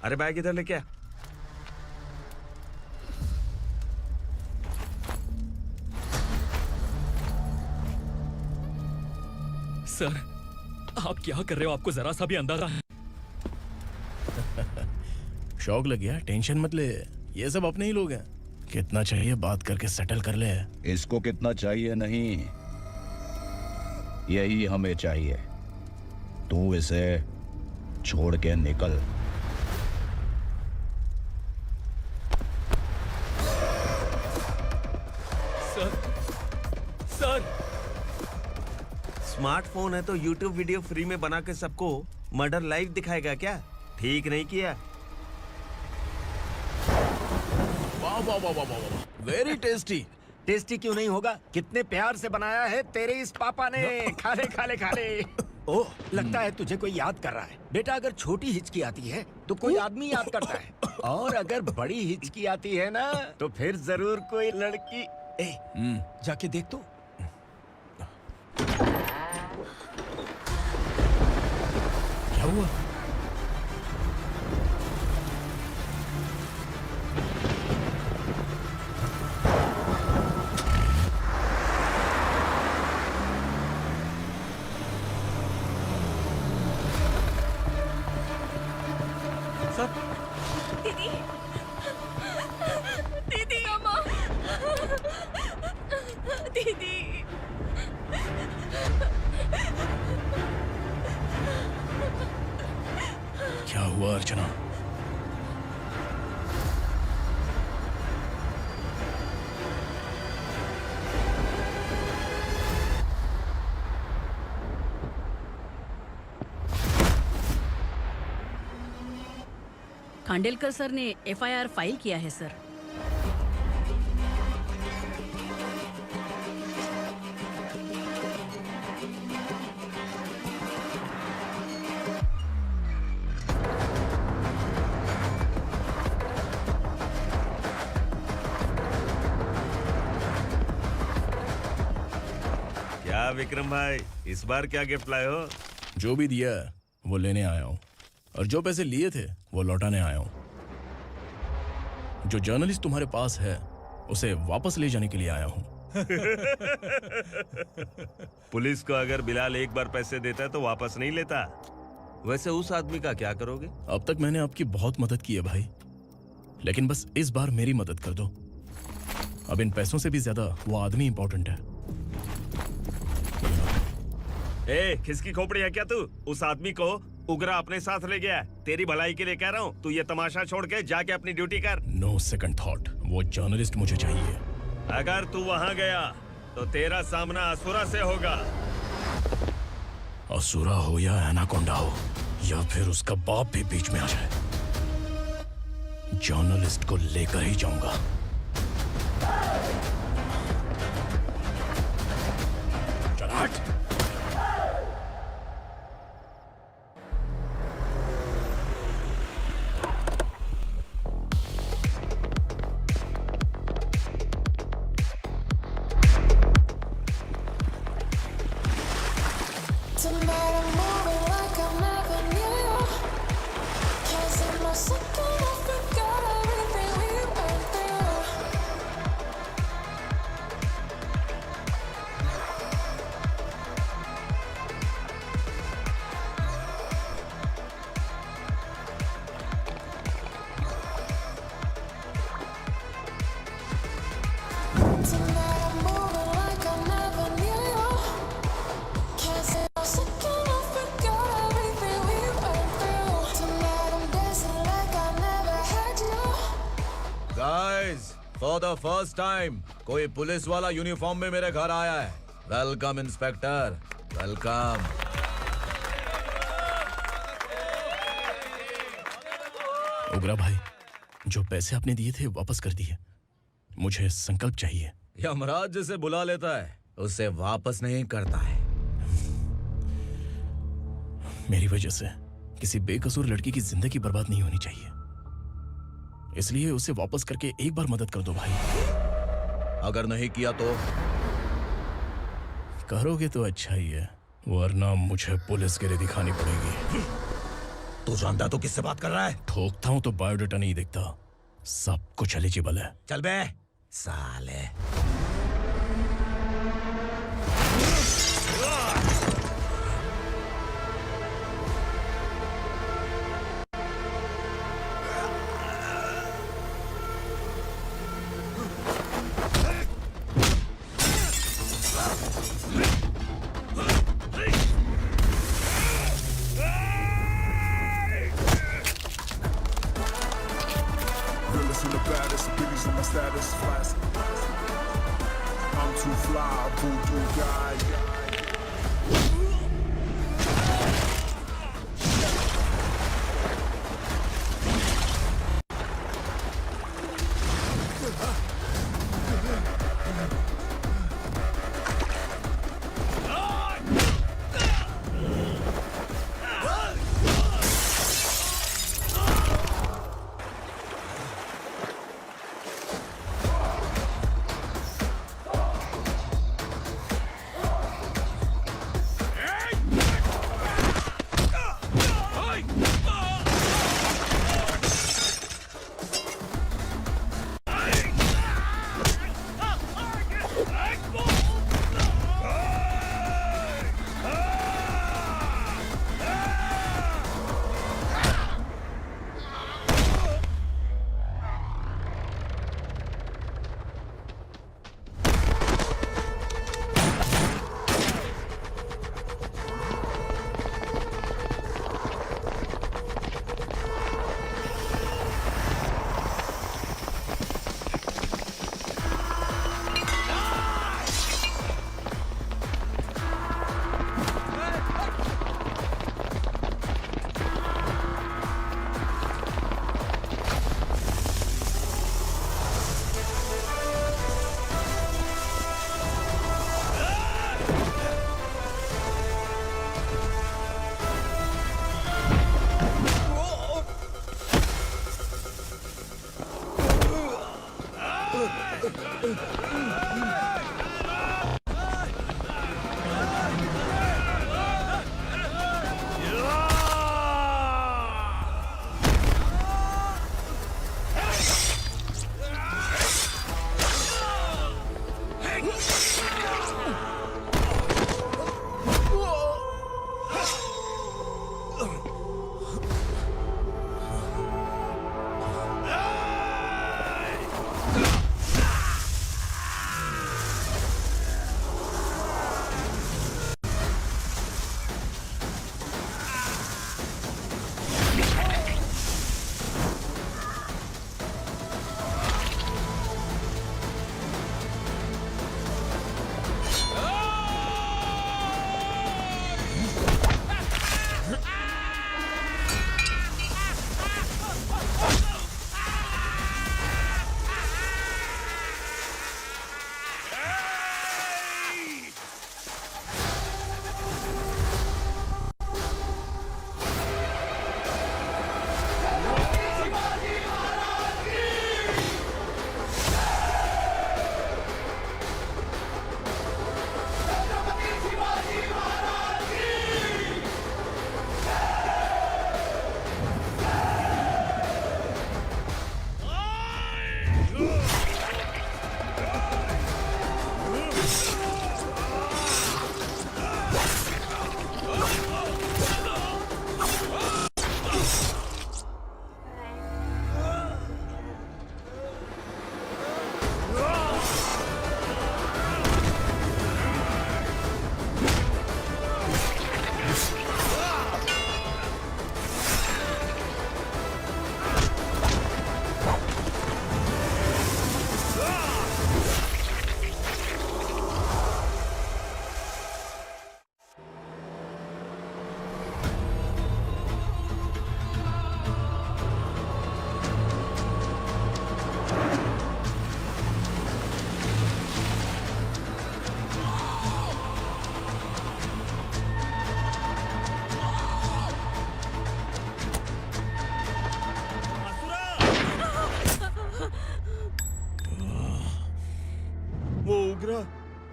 अरे बैग इधर लेके आ। सर आप क्या कर रहे हो? आपको जरा सा भी अंदाजा है? शौक लग गया? टेंशन मत ले, ये सब अपने ही लोग हैं। कितना चाहिए बात करके सेटल कर ले। इसको कितना चाहिए नहीं, यही हमें चाहिए। तू इसे छोड़ के निकल। सर स्मार्टफोन है तो YouTube वीडियो फ्री में बना के सबको मर्डर लाइव दिखाएगा क्या? ठीक नहीं किया। वाह वाह वाह वाह वाह, वेरी टेस्टी। टेस्टी क्यों नहीं होगा? कितने प्यार से बनाया है तेरे इस पापा ने। खा ले खा ले खा ले। ओह, लगता है तुझे कोई याद कर रहा है। बेटा अगर छोटी हिचकी आती है तो कोई आदमी याद करता है, और अगर बड़ी हिचकी आती है ना तो फिर जरूर कोई लड़की। जाके देख तो। क्या हुआ? दीदी दीदी अम्मा दीदी क्या हुआ अर्चना? खांडेलकर सर ने एफआईआर फाइल किया है सर। क्या विक्रम भाई, इस बार क्या गिफ्ट लाए हो? जो भी दिया है वो लेने आया हूँ, और जो पैसे लिए थे वो लौटाने आया हूँ। जो जर्नलिस्ट तुम्हारे पास है उसे वापस ले जाने के लिए आया हूँ। पुलिस को अगर बिलाल एक बार पैसे देता है तो वापस नहीं लेता। वैसे उस आदमी का क्या करोगे? अब तक मैंने आपकी बहुत मदद की है भाई, लेकिन बस इस बार मेरी मदद कर दो। अब इन पैसों से भी ज्यादा वो आदमी इंपॉर्टेंट है। ए, किसकी खोपड़ी है क्या तू? उस आदमी को उगरा अपने साथ ले गया। तेरी भलाई के लिए कह रहा हूँ, तू ये तमाशा छोड़ के जाके अपनी ड्यूटी कर। नो सेकंड थॉट, वो जर्नलिस्ट मुझे चाहिए। अगर तू वहाँ गया तो तेरा सामना असुरा से होगा। असुरा हो या एनाकोंडा हो, या फिर उसका बाप भी बीच में आ जाए, जर्नलिस्ट को लेकर ही जाऊंगा। चल हट। फॉर द फर्स्ट टाइम कोई पुलिस वाला यूनिफॉर्म में मेरे घर आया है। Welcome inspector, welcome. उग्रा भाई, जो पैसे आपने दिए थे वापस कर दिए। मुझे संकल्प चाहिए। यमराज जिसे बुला लेता है उसे वापस नहीं करता है। मेरी वजह से किसी बेकसूर लड़की की जिंदगी बर्बाद नहीं होनी चाहिए, इसलिए उसे वापस करके एक बार मदद कर दो भाई। अगर नहीं किया तो? करोगे तो अच्छा ही है, वरना मुझे पुलिस गिरी दिखानी पड़ेगी। तू जानता तो किससे बात कर रहा है? ठोकता हूं तो बायोडाटा नहीं दिखता, सब कुछ एलिजिबल है। चल बे साले।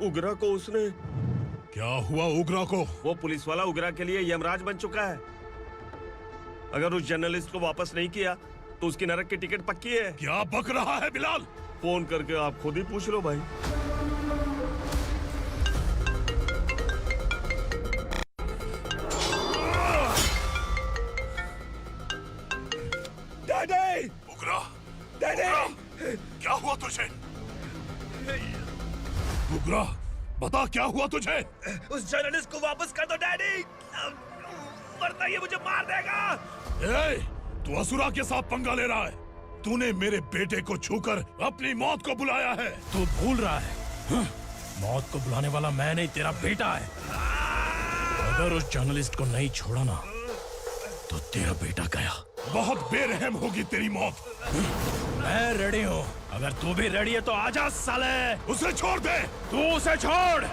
उगरा को उसने। क्या हुआ उगरा को? वो पुलिस वाला उगरा के लिए यमराज बन चुका है। अगर उस जर्नलिस्ट को वापस नहीं किया तो उसकी नरक की टिकट पक्की है। क्या बक रहा है बिलाल? फोन करके आप खुद ही पूछ लो भाई। डैडी! उगरा! डैडी! क्या हुआ तुझे? उगरा, बता क्या हुआ तुझे? उस जर्नलिस्ट को वापस कर दो डैडी, वरना ये मुझे मार देगा। ए, तू असुरा के साथ पंगा ले रहा है। तूने मेरे बेटे को छूकर अपनी मौत को बुलाया है। तू भूल रहा है, हाँ? मौत को बुलाने वाला मैं नहीं, तेरा बेटा है। अगर उस जर्नलिस्ट को नहीं छोड़ा ना तो तेरा बेटा गया। बहुत बेरहम होगी तेरी मौत। मैं रेडी हूँ, अगर तू भी रेडी है तो आजा साले। उसे छोड़ दे। तू उसे छोड़।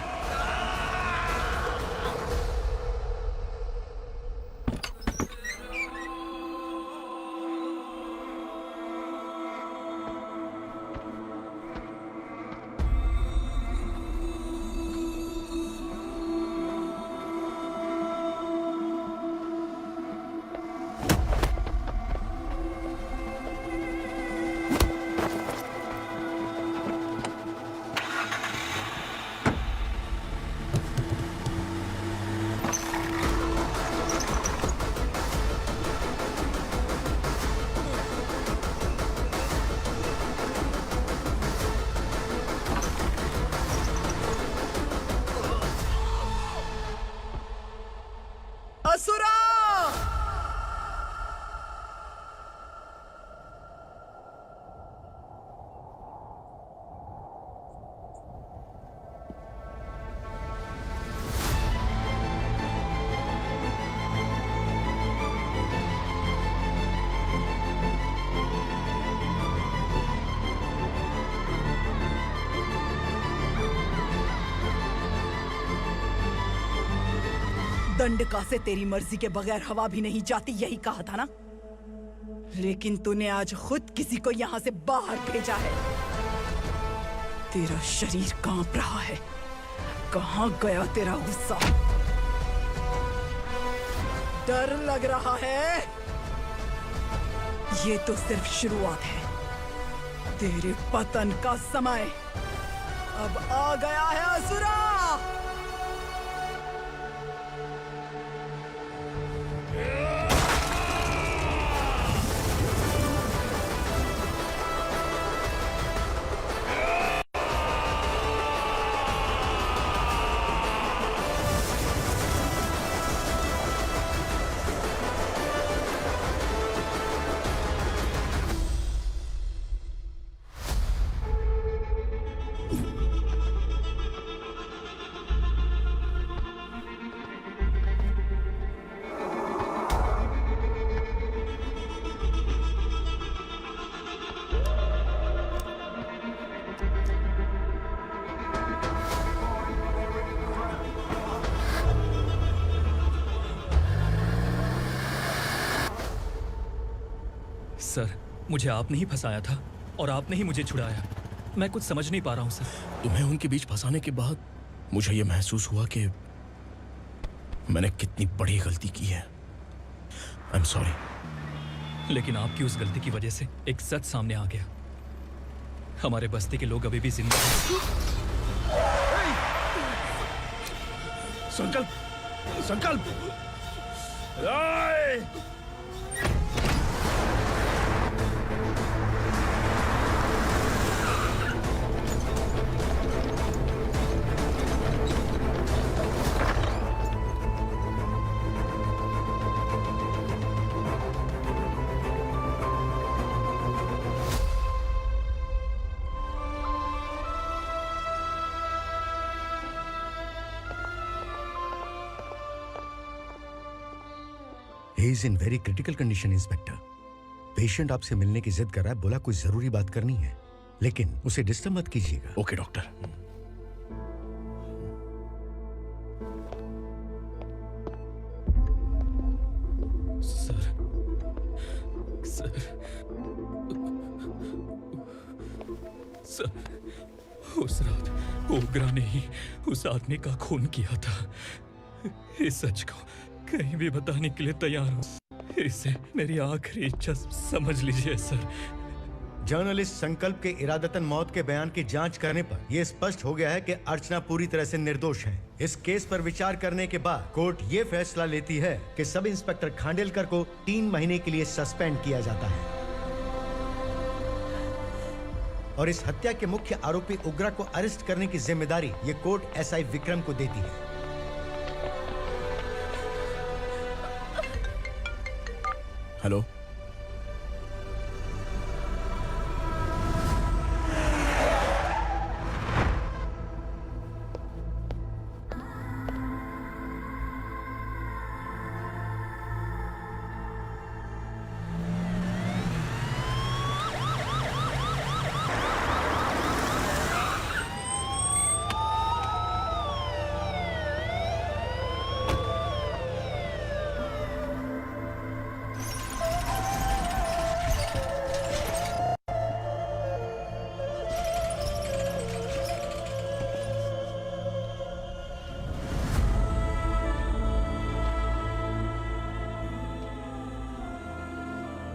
असुरा! दंडका से तेरी मर्जी के बगैर हवा भी नहीं जाती, यही कहा था ना? लेकिन तूने आज खुद किसी को यहाँ से बाहर भेजा है। तेरा शरीर कांप रहा है। कहाँ गया तेरा गुस्सा? डर लग रहा है? ये तो सिर्फ शुरुआत है। तेरे पतन का समय अब आ गया है असुरा। सर, मुझे आपने ही फंसाया था और आपने ही मुझे छुड़ाया। मैं कुछ समझ नहीं पा रहा हूँ सर। तुम्हें उनके बीच फंसाने के बाद मुझे यह महसूस हुआ कि मैंने कितनी बड़ी गलती की है। I am sorry. लेकिन आपकी उस गलती की वजह से एक सच सामने आ गया। हमारे बस्ती के लोग अभी भी जिंदा हैं। संकल्प, संकल्प! He is in very critical condition, inspector. Patient आपसे मिलने की जिद कर रहा है, बोला कोई जरूरी बात करनी है, लेकिन उसे डिस्टर्ब मत कीजिएगा। Okay doctor. Sir, sir, sir, उस रात ओग्रा ने ही उस आदमी का खून किया था। इस सच को कहीं भी बताने के लिए तैयार हूँ। इसे मेरी आखिरी इच्छा समझ लीजिए सर। जर्नलिस्ट संकल्प के इरादतन मौत के बयान की जांच करने पर यह स्पष्ट हो गया है कि अर्चना पूरी तरह से निर्दोष है। इस केस पर विचार करने के बाद कोर्ट ये फैसला लेती है कि सब इंस्पेक्टर खांडेलकर को 3 महीने के लिए सस्पेंड किया जाता है और इस हत्या के मुख्य आरोपी उग्रा को अरेस्ट करने की जिम्मेदारी ये कोर्ट एसआई विक्रम को देती है। हेलो,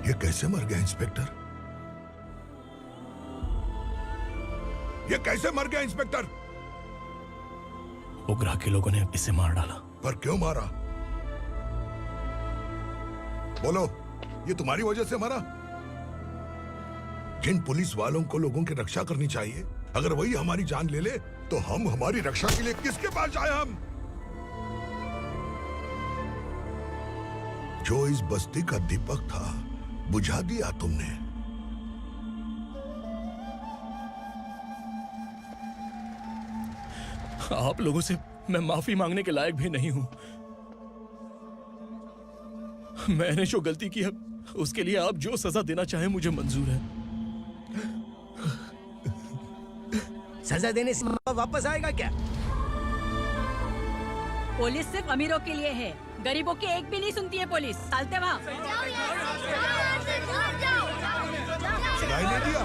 ये कैसे मर गया इंस्पेक्टर? ये कैसे मर गया इंस्पेक्टर? उग्रा के लोगों ने इसे मार डाला। पर क्यों मारा? बोलो, ये तुम्हारी वजह से मरा? जिन पुलिस वालों को लोगों की रक्षा करनी चाहिए, अगर वही हमारी जान ले ले तो हम हमारी रक्षा के लिए किसके पास जाए? हम जो इस बस्ती का दीपक था बुझा दिया तुमने। आप लोगों से मैं माफी मांगने के लायक भी नहीं हूं। मैंने जो गलती की है उसके लिए आप जो सजा देना चाहें मुझे मंजूर है। सजा देने से वापस आएगा क्या? पुलिस सिर्फ अमीरों के लिए है, गरीबों की एक भी नहीं सुनती है पुलिस। चलते वहाँ। सुनाई नहीं दिया?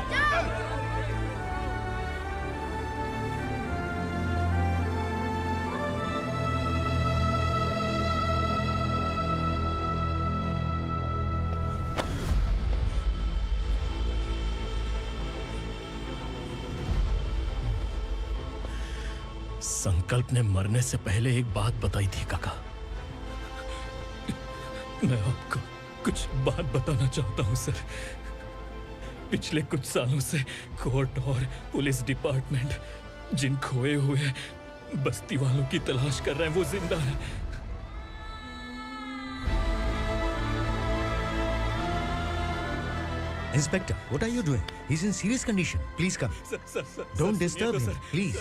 संकल्प ने मरने से पहले एक बात बताई थी काका। मैं आपको कुछ बात बताना चाहता हूं सर। पिछले कुछ सालों से कोर्ट और पुलिस डिपार्टमेंट जिन खोए हुए बस्ती वालों की तलाश कर रहे हैं वो जिंदा है। Inspector, what are you doing? He's in serious condition. Please come. Don't disturb him, please.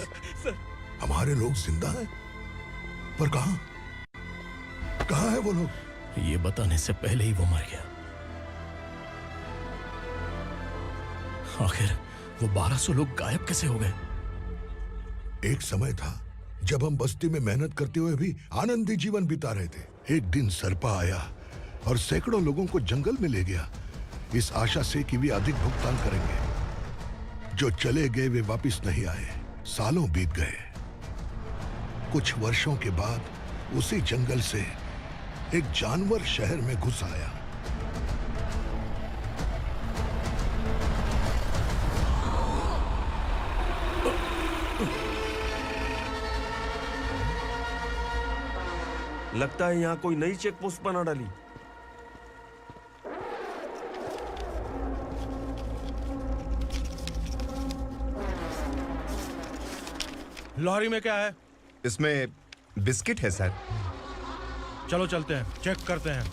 हमारे लोग जिंदा हैं? पर कहां? कहां है वो लोग? ये बताने से पहले ही वो मर गया। आखिर वो 1200 लोग गायब कैसे हो गए? एक समय था जब हम बस्ती में मेहनत करते हुए भी आनंदी जीवन बिता रहे थे। एक दिन सरपा आया और सैकड़ों लोगों को जंगल में ले गया, इस आशा से कि वे अधिक भुगतान करेंगे। जो चले गए वे वापस नहीं आए। सालों बीत गए। कुछ वर्षों के बाद उसी जंगल से एक जानवर शहर में घुस आया। लगता है यहाँ कोई नई चेक पोस्ट बना डाली। लॉरी में क्या है? इसमें बिस्किट है सर। चलो चलते हैं, चेक करते हैं।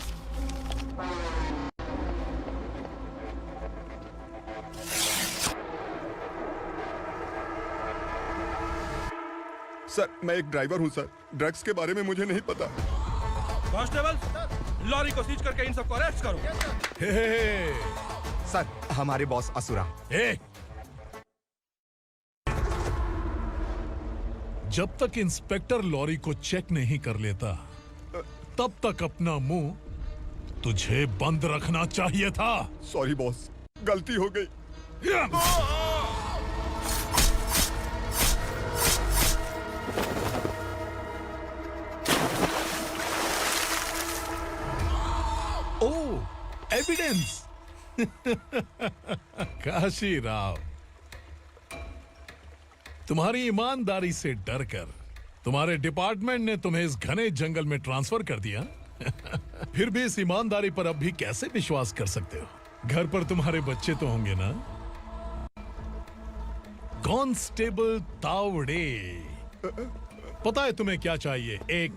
सर, मैं एक ड्राइवर हूं सर। ड्रग्स के बारे में मुझे नहीं पता। कांस्टेबल, लॉरी को सीज करके इन सबको अरेस्ट करो। सर, हमारे बॉस असुरा। जब तक इंस्पेक्टर लॉरी को चेक नहीं कर लेता तब तक अपना मुंह तुझे बंद रखना चाहिए था। सॉरी बॉस, गलती हो गई। एविडेंस। काशी राव, तुम्हारी ईमानदारी से डरकर तुम्हारे डिपार्टमेंट ने तुम्हें इस घने जंगल में ट्रांसफर कर दिया। फिर भी इस ईमानदारी पर अब भी कैसे विश्वास कर सकते हो? घर पर तुम्हारे बच्चे तो होंगे ना? कांस्टेबल तावड़े, पता है तुम्हें क्या चाहिए? एक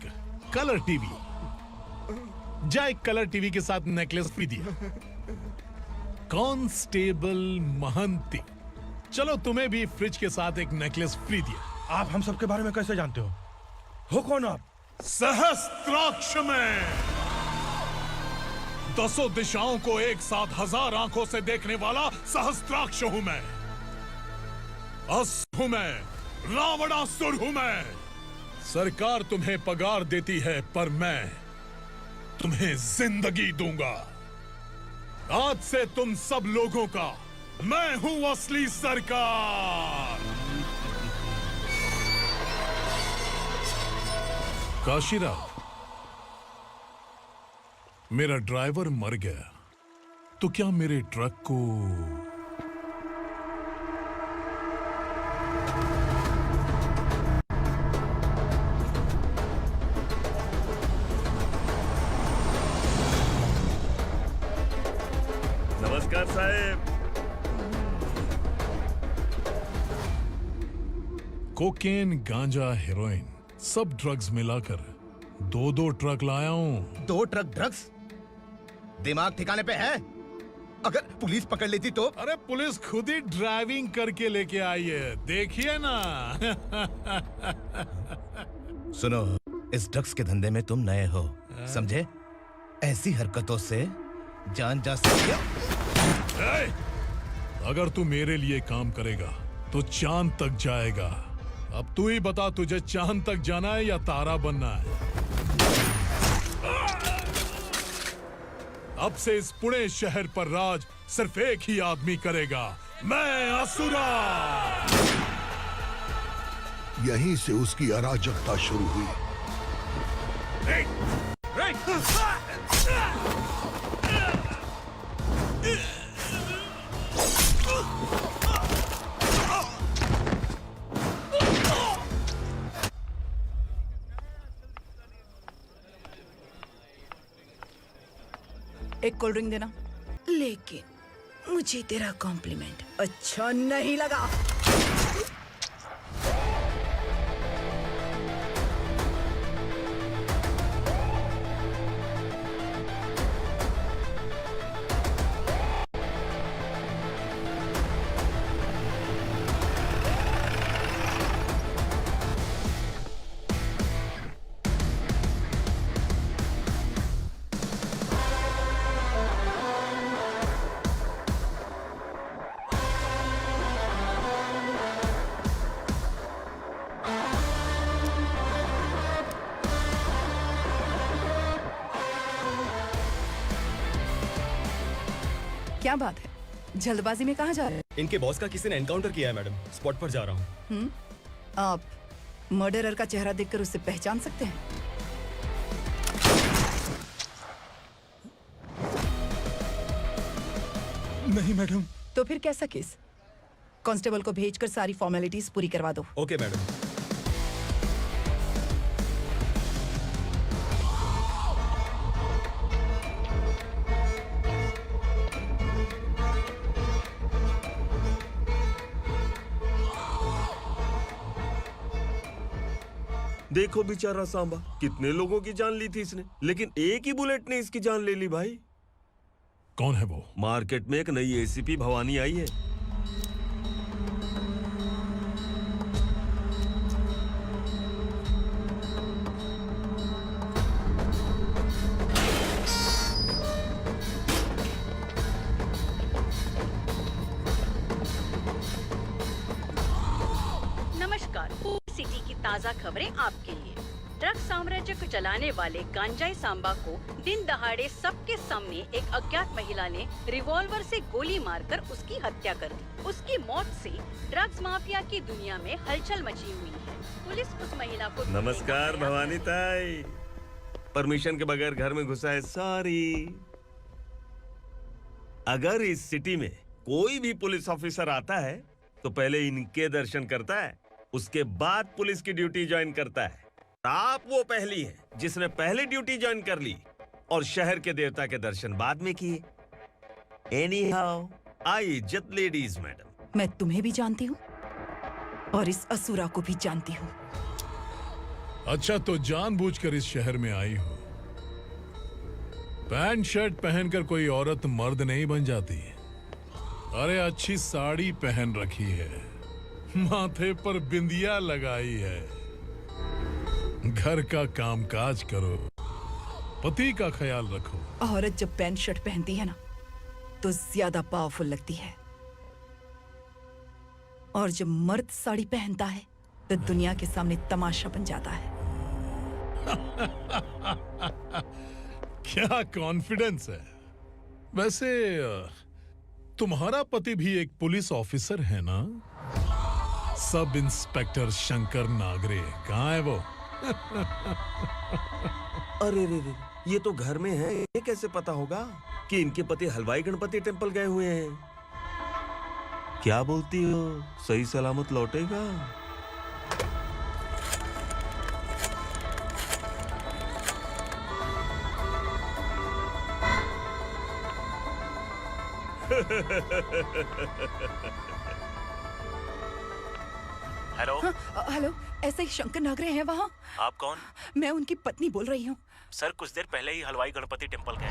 कलर टीवी। जा एक कलर टीवी के साथ नेकलेस भी दिया। कांस्टेबल महंती, चलो तुम्हें भी फ्रिज के साथ एक नेकलेस फ्री दिया। आप हम सबके बारे में कैसे जानते हो कौन आप? सहस्त्राक्ष में 10 दिशाओं को एक साथ 1000 आंखों से देखने वाला सहस्त्राक्ष हूं मैं। असुर हूं मैं, रावणासुर हूं मैं। सरकार तुम्हें पगार देती है, पर मैं तुम्हें जिंदगी दूंगा। आज से तुम सब लोगों का मैं हूं असली सरकार। काशीराव, मेरा ड्राइवर मर गया तो क्या मेरे ट्रक को नमस्कार साहब। कोकेन, गांजा, हेरोइन, सब ड्रग्स मिलाकर 2 ट्रक लाया हूं। 2 ट्रक ड्रग्स? दिमाग ठिकाने पे है? अगर पुलिस पकड़ लेती तो? अरे पुलिस खुद ही ड्राइविंग करके लेके आई है, देखिए ना। सुनो, इस ड्रग्स के धंधे में तुम नए हो, समझे? ऐसी हरकतों से जान जा सकती है। अगर तू मेरे लिए काम करेगा तो चांद तक जाएगा। अब तू ही बता, तुझे चांद तक जाना है या तारा बनना है? अब से इस पुणे शहर पर राज सिर्फ एक ही आदमी करेगा, मैं असुरा। यहीं से उसकी अराजकता शुरू हुई। एक कोल्ड ड्रिंक देना। लेकिन मुझे तेरा कॉम्प्लीमेंट अच्छा नहीं लगा। क्या बात है, जल्दबाजी में कहाँ जा रहे हैं? इनके बॉस का किसी ने एनकाउंटर किया है मैडम, स्पॉट पर जा रहा हूँ। आप मर्डरर का चेहरा देखकर उसे पहचान सकते हैं? नहीं मैडम। तो फिर कैसा केस? कांस्टेबल को भेजकर सारी फॉर्मेलिटीज पूरी करवा दो। Okay madam. देखो बेचारा सांबा, कितने लोगों की जान ली थी इसने, लेकिन एक ही बुलेट ने इसकी जान ले ली भाई। कौन है वो? मार्केट में एक नई एसीपी भवानी आई है। नमस्कार, सिटी की ताज़ा खबरें आपके लिए। ड्रग साम्राज्य को चलाने वाले गांजाई सांबा को दिन दहाड़े सबके सामने एक अज्ञात महिला ने रिवॉल्वर से गोली मारकर उसकी हत्या कर दी। उसकी मौत से ड्रग्स माफिया की दुनिया में हलचल मची हुई है। पुलिस उस महिला को नमस्कार भवानी ताई, परमिशन के बगैर घर में घुसा है, सॉरी। अगर इस सिटी में कोई भी पुलिस ऑफिसर आता है तो पहले इनके दर्शन करता है, उसके बाद पुलिस की ड्यूटी ज्वाइन करता है। आप वो पहली हैं जिसने पहले ड्यूटी ज्वाइन कर ली और शहर के देवता के दर्शन बाद में किए। एनीहाउ, आई इज्जत लेडीज मैडम। मैं तुम्हें भी जानती हूँ और इस असुरा को भी जानती हूँ। अच्छा, तो जानबूझकर इस शहर में आई हो। पैंट शर्ट पहनकर कोई औरत मर्द नहीं बन जाती। अरे अच्छी साड़ी पहन रखी है, माथे पर बिंदिया लगाई है, घर का कामकाज करो, पति का ख्याल रखो। औरत जब पैंट शर्ट पहनती है ना तो ज्यादा पावरफुल लगती है, और जब मर्द साड़ी पहनता है तो दुनिया के सामने तमाशा बन जाता है। क्या कॉन्फिडेंस है। वैसे तुम्हारा पति भी एक पुलिस ऑफिसर है ना? सब इंस्पेक्टर शंकर नागरे, कहाँ है वो? अरे रे रे, ये तो घर में है, ये कैसे पता होगा कि इनके पति हलवाई गणपति टेम्पल गए हुए हैं? क्या बोलती हो, सही सलामत लौटेगा? हेलो। हेलो, ऐसे ही शंकर नागरे हैं वहाँ? आप कौन? मैं उनकी पत्नी बोल रही हूँ। सर कुछ देर पहले ही हलवाई गणपति टेम्पल गए।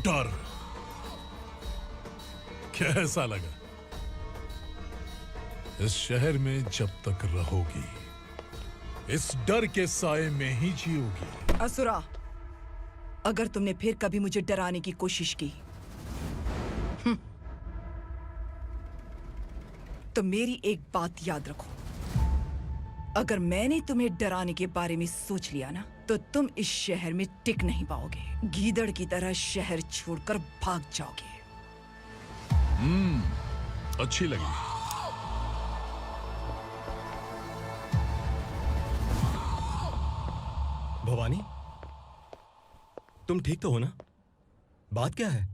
डर कैसा लगा? इस शहर में जब तक रहोगी इस डर के साए में ही जियोगी। असुरा, अगर तुमने फिर कभी मुझे डराने की कोशिश की तो मेरी एक बात याद रखो, अगर मैंने तुम्हें डराने के बारे में सोच लिया ना तो तुम इस शहर में टिक नहीं पाओगे। गीदड़ की तरह शहर छोड़कर भाग जाओगे। अच्छी लगी। भवानी, तुम ठीक तो हो ना? बात क्या है?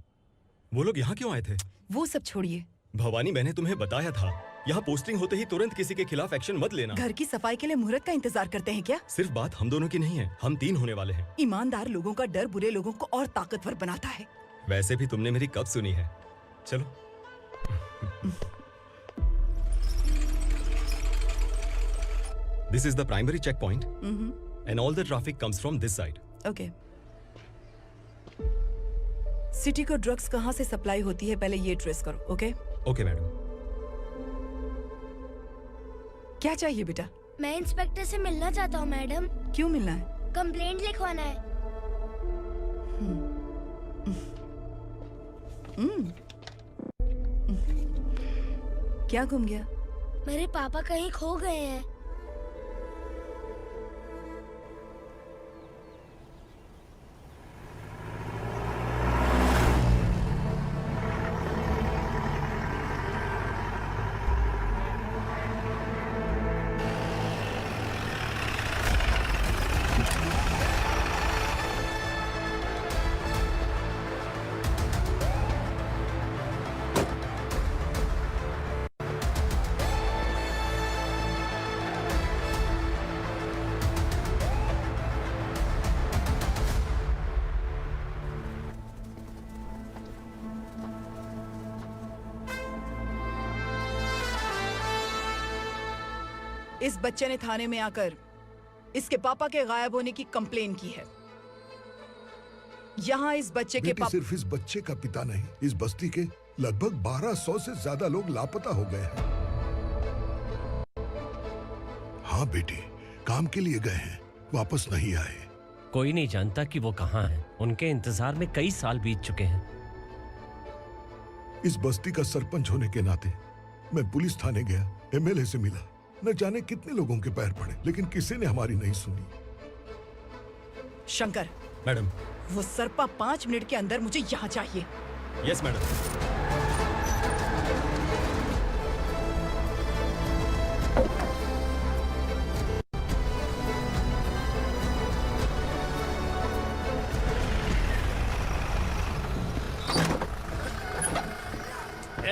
वो लोग यहाँ क्यों आए थे? वो सब छोड़िए भवानी, मैंने तुम्हें बताया था, यहाँ पोस्टिंग होते ही तुरंत किसी के खिलाफ एक्शन मत लेना। घर की सफाई के लिए मुहूर्त का इंतजार करते हैं क्या? सिर्फ बात हम दोनों की नहीं है, हम 3 होने वाले हैं। ईमानदार लोगों का डर बुरे लोगों को और ताकतवर बनाता है। वैसे भी तुमने मेरी कब सुनी है। चलो। This is the primary checkpoint, and all the traffic comes from this side. Okay. City को ड्रग्स कहाँ से सप्लाई होती है पहले ये ट्रेस करो, ओके? Okay madam. क्या चाहिए बेटा? मैं इंस्पेक्टर से मिलना चाहता हूँ मैडम। क्यों मिलना है? कंप्लेंट लिखवाना है। क्या घूम गया? मेरे पापा कहीं खो गए हैं। इस बच्चे ने थाने में आकर इसके पापा के गायब होने की कंप्लेन की है। यहाँ इस बच्चे के पापा सिर्फ इस बच्चे का पिता नहीं, इस बस्ती के लगभग 1200 से ज्यादा लोग लापता हो गए हैं। हाँ बेटी, काम के लिए गए हैं, वापस नहीं आए। कोई नहीं जानता कि वो कहाँ हैं। उनके इंतजार में कई साल बीत चुके हैं। इस बस्ती का सरपंच होने के नाते मैं पुलिस थाने गया, एमएलए से मिला, न जाने कितने लोगों के पैर पड़े, लेकिन किसी ने हमारी नहीं सुनी। शंकर। मैडम। वो सरपा 5 मिनट के अंदर मुझे यहाँ चाहिए। Yes madam.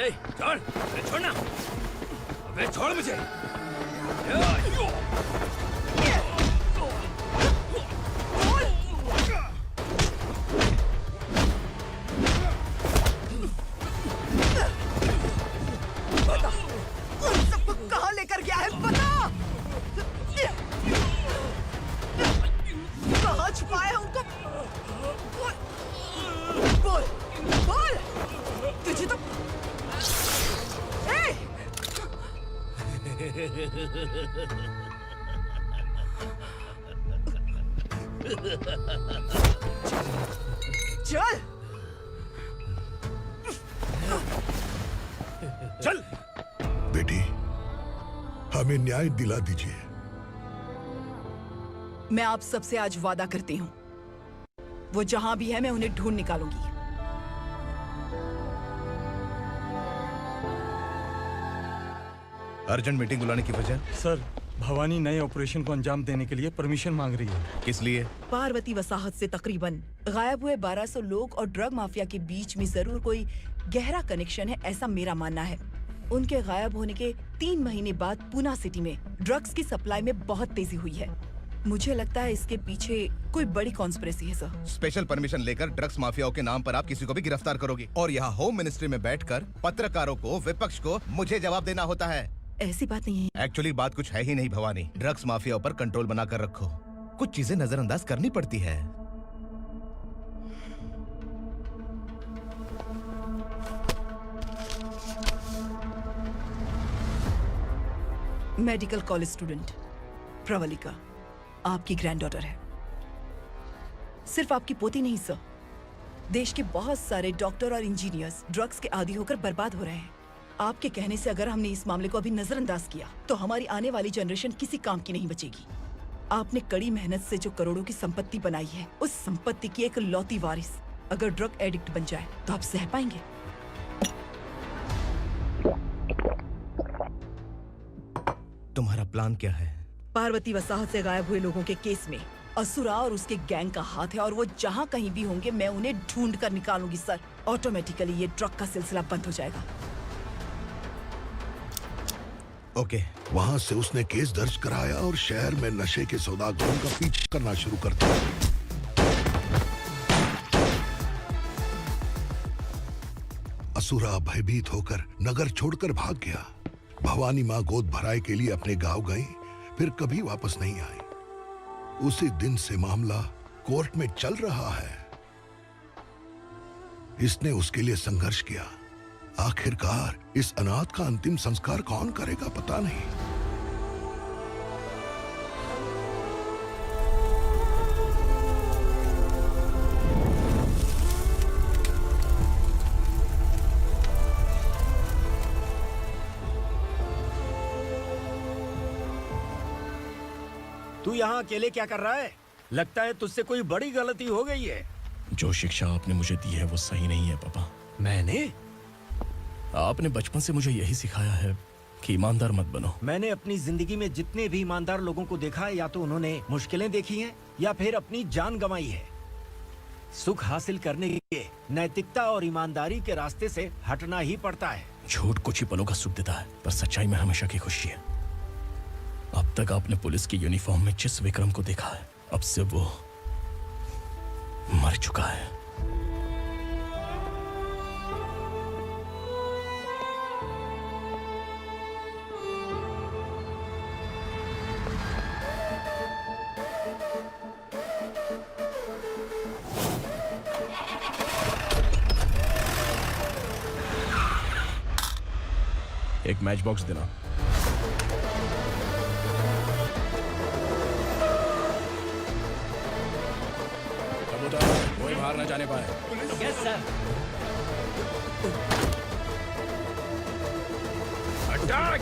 छोड़, अरे छोड़ना, अबे छोड़ मुझे। सबको कहाँ लेकर गया है बता। कहाँ छुपाया उनको? बोल बोल, तुझे तो चल चल बेटी, हमें न्याय दिला दीजिए। मैं आप सबसे आज वादा करती हूँ, वो जहां भी है मैं उन्हें ढूंढ निकालूंगी। अर्जेंट मीटिंग बुलाने की वजह? सर, भवानी नए ऑपरेशन को अंजाम देने के लिए परमिशन मांग रही है। किस लिए? पार्वती वसाहत से तकरीबन गायब हुए 1200 लोग और ड्रग माफिया के बीच में जरूर कोई गहरा कनेक्शन है, ऐसा मेरा मानना है। उनके गायब होने के 3 महीने बाद पूना सिटी में ड्रग्स की सप्लाई में बहुत तेजी हुई है। मुझे लगता है इसके पीछे कोई बड़ी कॉन्स्पिरेसी है सर। स्पेशल परमिशन लेकर ड्रग्स माफियाओं के नाम पर आप किसी को भी गिरफ्तार करोगे और यहाँ होम मिनिस्ट्री में बैठकर पत्रकारों को, विपक्ष को मुझे जवाब देना होता है। ऐसी बात नहीं है। एक्चुअली बात कुछ है ही नहीं भवानी। ड्रग्स माफियाओं पर कंट्रोल बनाकर रखो, कुछ चीजें नजरअंदाज करनी पड़ती है। मेडिकल कॉलेज स्टूडेंट प्रवलिका आपकी ग्रैंडडॉटर है। सिर्फ आपकी पोती नहीं सर, देश के बहुत सारे डॉक्टर और इंजीनियर्स ड्रग्स के आदी होकर बर्बाद हो रहे हैं। आपके कहने से अगर हमने इस मामले को अभी नजरअंदाज किया तो हमारी आने वाली जनरेशन किसी काम की नहीं बचेगी। आपने कड़ी मेहनत से जो करोड़ों की संपत्ति बनाई है, उस संपत्ति की एक लौती वारिस अगर ड्रग एडिक्ट बन जाए तो आप सह पाएंगे? तुम्हारा प्लान क्या है? पार्वती वसाहत से गायब हुए लोगों के केस में असुरा और उसके गैंग का हाथ है और वो जहाँ कहीं भी होंगे मैं उन्हें ढूंढ कर निकालूंगी सर। ऑटोमेटिकली ये ड्रग का सिलसिला बंद हो जाएगा। ओके। वहाँ से उसने केस दर्ज कराया और शहर में नशे के सौदागरों का पीछा करना शुरू कर दिया। असुरा भयभीत होकर नगर छोड़कर भाग गया। भवानी माँ गोद भराई के लिए अपने गांव गई, फिर कभी वापस नहीं आई। उसी दिन से मामला कोर्ट में चल रहा है। इसने उसके लिए संघर्ष किया। आखिरकार इस अनाथ का अंतिम संस्कार कौन करेगा पता नहीं। तू यहाँ अकेले क्या कर रहा है? लगता है तुझसे कोई बड़ी गलती हो गई है। जो शिक्षा आपने मुझे दी है वो सही नहीं है पापा। मैंने? आपने बचपन से मुझे यही सिखाया है कि ईमानदार मत बनो। मैंने अपनी जिंदगी में जितने भी ईमानदार लोगों को देखा है, या तो उन्होंने मुश्किलें देखी हैं या फिर अपनी जान गंवाई है। सुख हासिल करने के लिए नैतिकता और ईमानदारी के रास्ते से हटना ही पड़ता है। झूठ कुछ ही पलों का सुख देता है, पर सच्चाई में हमेशा की खुशी है। अब तक आपने पुलिस की यूनिफॉर्म में जिस विक्रम को देखा है, अब से वो मर चुका है। एक मैच बॉक्स देना। कोई बाहर ना जाने पाए। Yes sir. अटैक!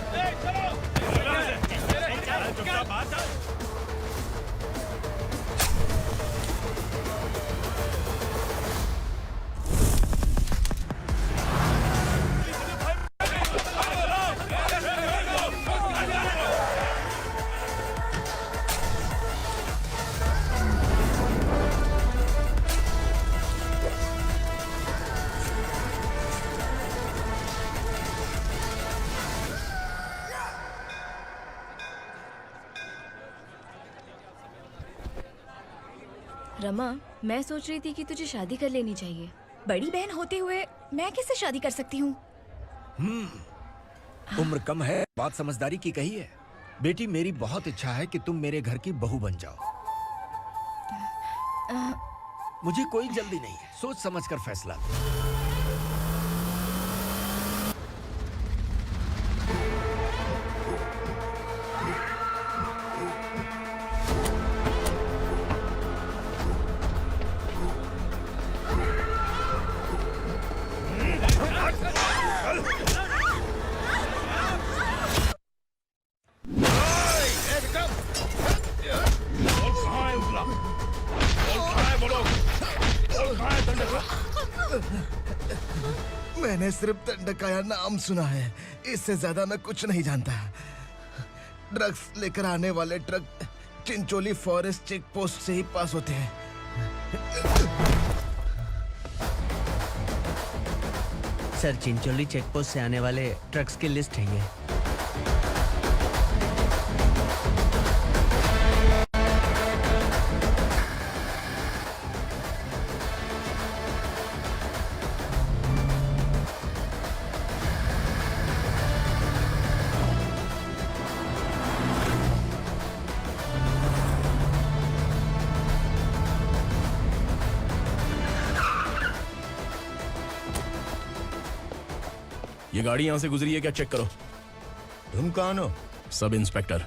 रमा, मैं सोच रही थी कि तुझे शादी कर लेनी चाहिए। बड़ी बहन होते हुए मैं कैसे शादी कर सकती हूँ? उम्र कम है, बात समझदारी की कही है। बेटी, मेरी बहुत इच्छा है कि तुम मेरे घर की बहू बन जाओ। मुझे कोई जल्दी नहीं है, सोच समझकर फैसला लो। मैंने सिर्फ दंडकाया नाम सुना है, इससे ज्यादा मैं कुछ नहीं जानता। ड्रग्स लेकर आने वाले truck Chincholi forest check post से ही पास होते हैं। सर, चिंचोली चेक पोस्ट से आने वाले ट्रक्स की लिस्ट है ये। ये गाड़ी यहां से गुजरी है क्या, चेक करो। तुम कौन हो? Sub inspector.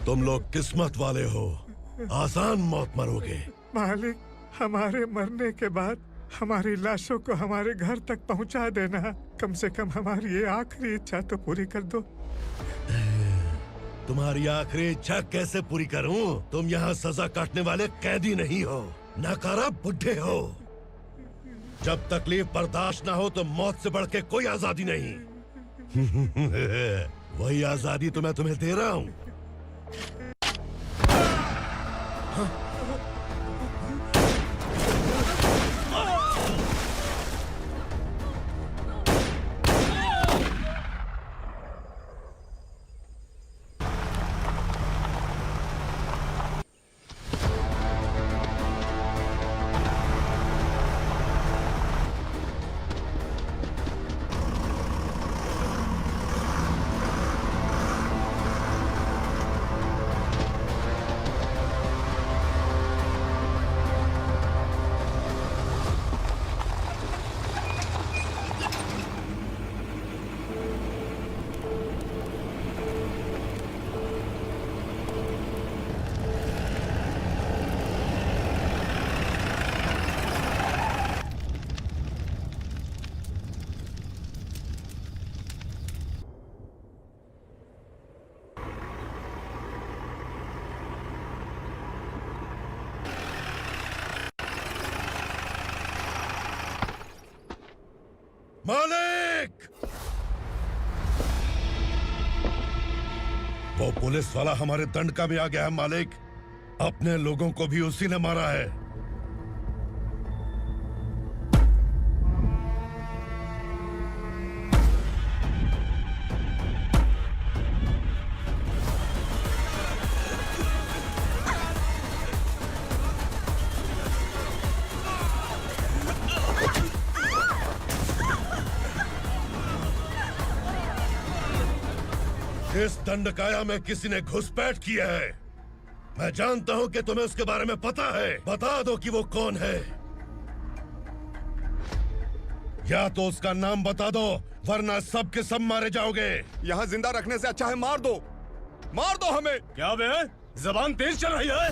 तुम लोग किस्मत वाले हो, आसान मौत मरोगे। मालिक, हमारे मरने के बाद हमारी लाशों को हमारे घर तक पहुंचा देना। कम से कम हमारी ये आखिरी इच्छा तो पूरी कर दो। तुम्हारी आखिरी इच्छा कैसे पूरी करूं? तुम यहाँ सजा काटने वाले कैदी नहीं हो, नकारा बुढ़े हो। जब तकलीफ बर्दाश्त ना हो तो मौत से बढ़ के कोई आजादी नहीं। वही आजादी तो मैं तुम्हें दे रहा हूँ। मालिक! वो पुलिस वाला हमारे दंडका में आ गया है मालिक। अपने लोगों को भी उसी ने मारा है। इस दंडकाया में किसी ने घुसपैठ किया है। मैं जानता हूं कि तुम्हें उसके बारे में पता है। बता दो कि वो कौन है, या तो उसका नाम बता दो, वरना सब के सब मारे जाओगे। यहाँ जिंदा रखने से अच्छा है मार दो हमें। क्या बे, जबान तेज चल रही है?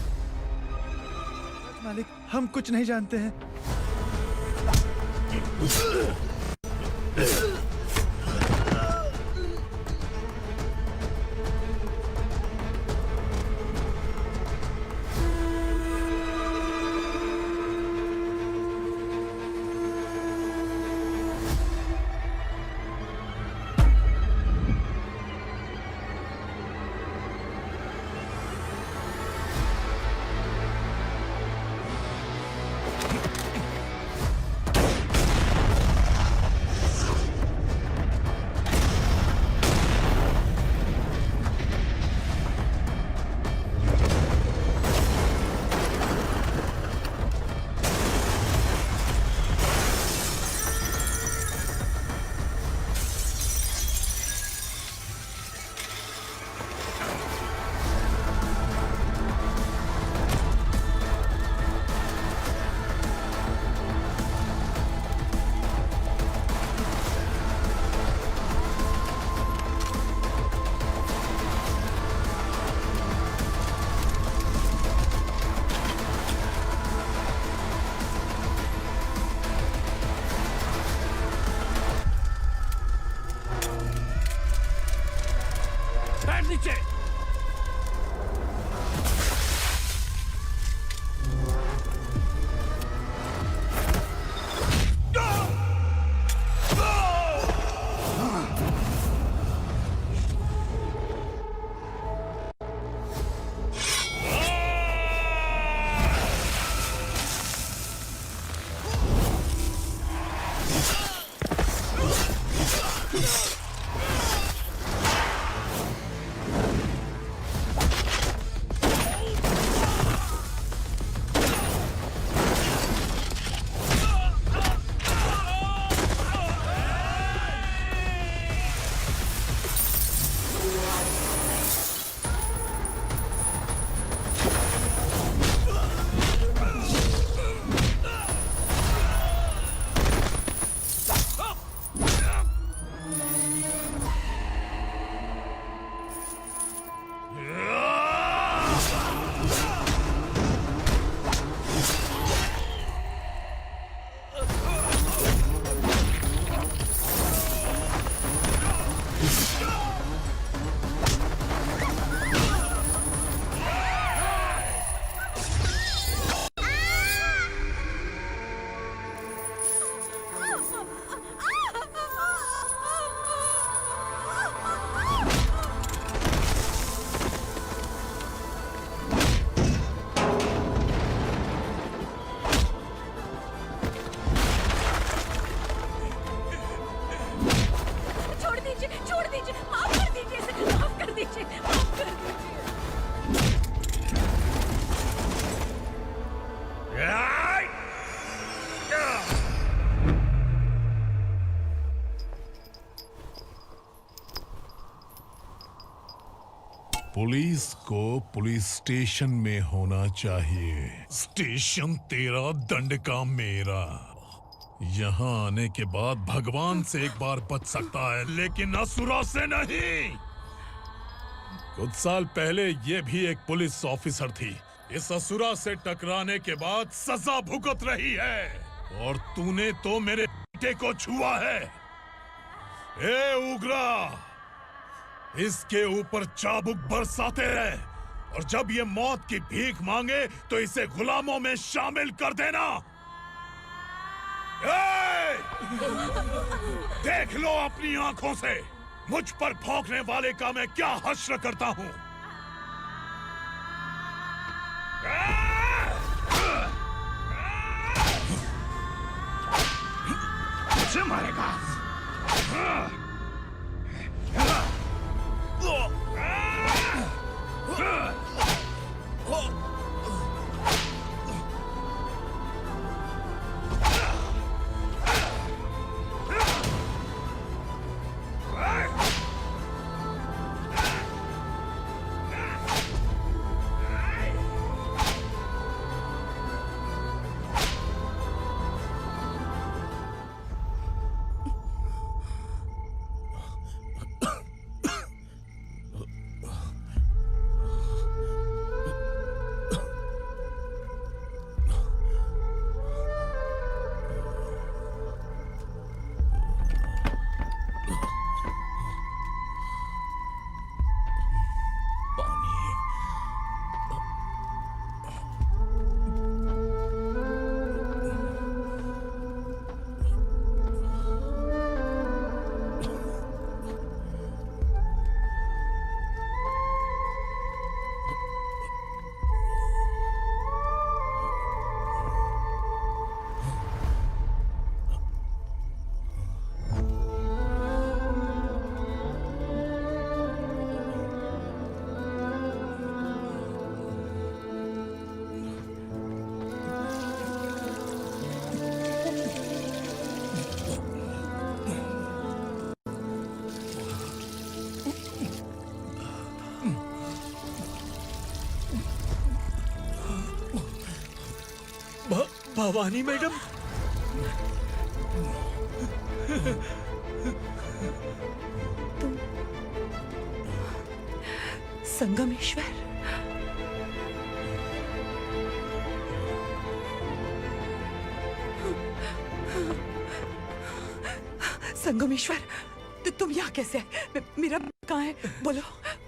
मालिक, हम कुछ नहीं जानते हैं। पुलिस को पुलिस स्टेशन में होना चाहिए। स्टेशन तेरा, दंड का मेरा। यहाँ आने के बाद भगवान से एक बार बच सकता है, लेकिन असुरा से नहीं। कुछ साल पहले ये भी एक पुलिस ऑफिसर थी। इस असुरा से टकराने के बाद सजा भुगत रही है, और तूने तो मेरे बेटे को छुआ है। ए उग्रा, इसके ऊपर चाबुक बरसाते रहे, और जब ये मौत की भीख मांगे तो इसे गुलामों में शामिल कर देना। देख लो अपनी आंखों से मुझ पर भौंकने वाले का मैं क्या हश्र करता हूं। मुझे मारेगा? भवानी मैडम, संगमेश्वर, संगमेश्वर, तुम यहाँ कैसे आए? मेरा कहाँ है? बोलो,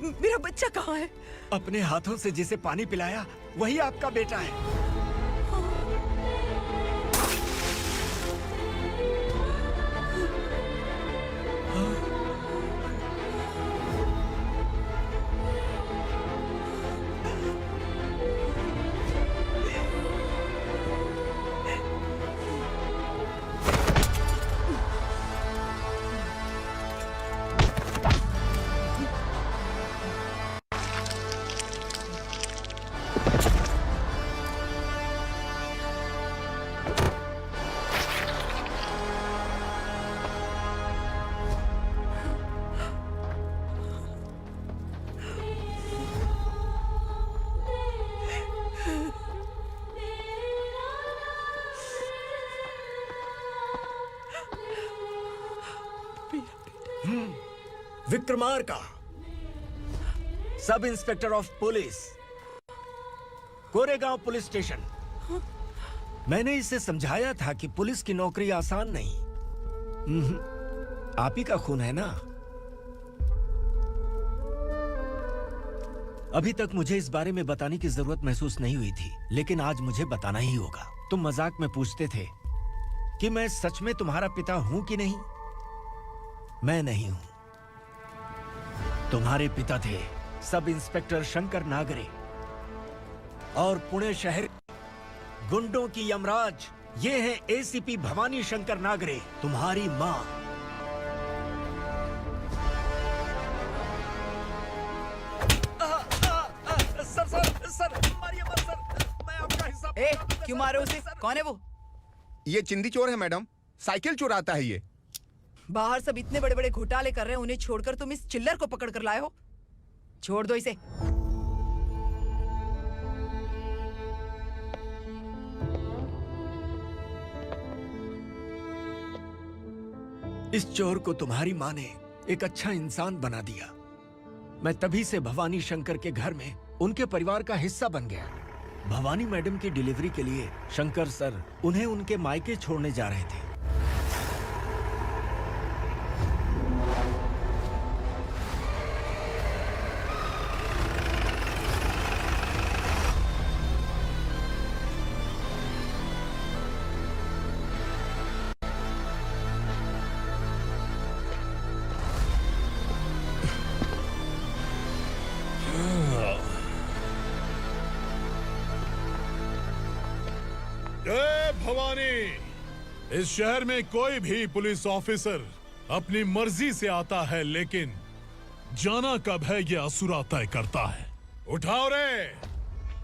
मेरा बच्चा कहाँ है? अपने हाथों से जिसे पानी पिलाया वही आपका बेटा है। Vikramarka, sub inspector of police, Koregaon police station. मैंने इसे समझाया था कि पुलिस की नौकरी आसान नहीं। आप ही का खून है ना? अभी तक मुझे इस बारे में बताने की जरूरत महसूस नहीं हुई थी, लेकिन आज मुझे बताना ही होगा। तुम मजाक में पूछते थे कि मैं सच में तुम्हारा पिता हूं कि नहीं। मैं नहीं हूं। तुम्हारे पिता थे सब इंस्पेक्टर शंकर नागरे, और पुणे शहर गुंडों की यमराज ये है एसीपी भवानी शंकर नागरे, तुम्हारी मां। सर, मारिए मत सर, मैं आपका हिस्सा। क्यों मारे उसे? कौन है वो? ये चिंदी चोर है मैडम, साइकिल चुराता है ये। बाहर सब इतने बड़े बड़े घोटाले कर रहे हैं, उन्हें छोड़कर तुम इस चिल्लर को पकड़ कर लाए हो। छोड़ दो इसे। इस चोर को तुम्हारी माँ ने एक अच्छा इंसान बना दिया। मैं तभी से भवानी शंकर के घर में उनके परिवार का हिस्सा बन गया। भवानी मैडम की डिलीवरी के लिए शंकर सर उन्हें उनके मायके छोड़ने जा रहे थे। जय भवानी। इस शहर में कोई भी पुलिस ऑफिसर अपनी मर्जी से आता है, लेकिन जाना कब है ये असुरा तय करता है। उठाओ रे।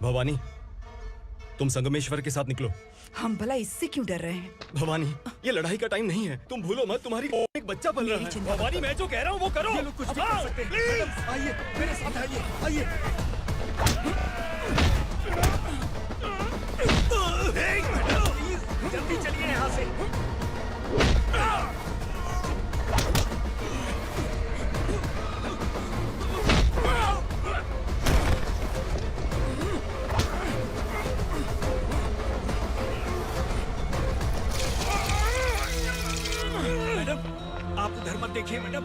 भवानी, तुम संगमेश्वर के साथ निकलो। हम भला इससे क्यों डर रहे हैं? भवानी, ये लड़ाई का टाइम नहीं है। तुम भूलो मत, तुम्हारी एक बच्चा पल रहा है। भवानी, मैं जो कह रहा हूँ वो करो। ये लोग कुछ भी कर सकते हैं। आइए मेरे साथ, आइए। जल्दी चलिए यहाँ से। मैडम, आप उधर मत देखिए मैडम।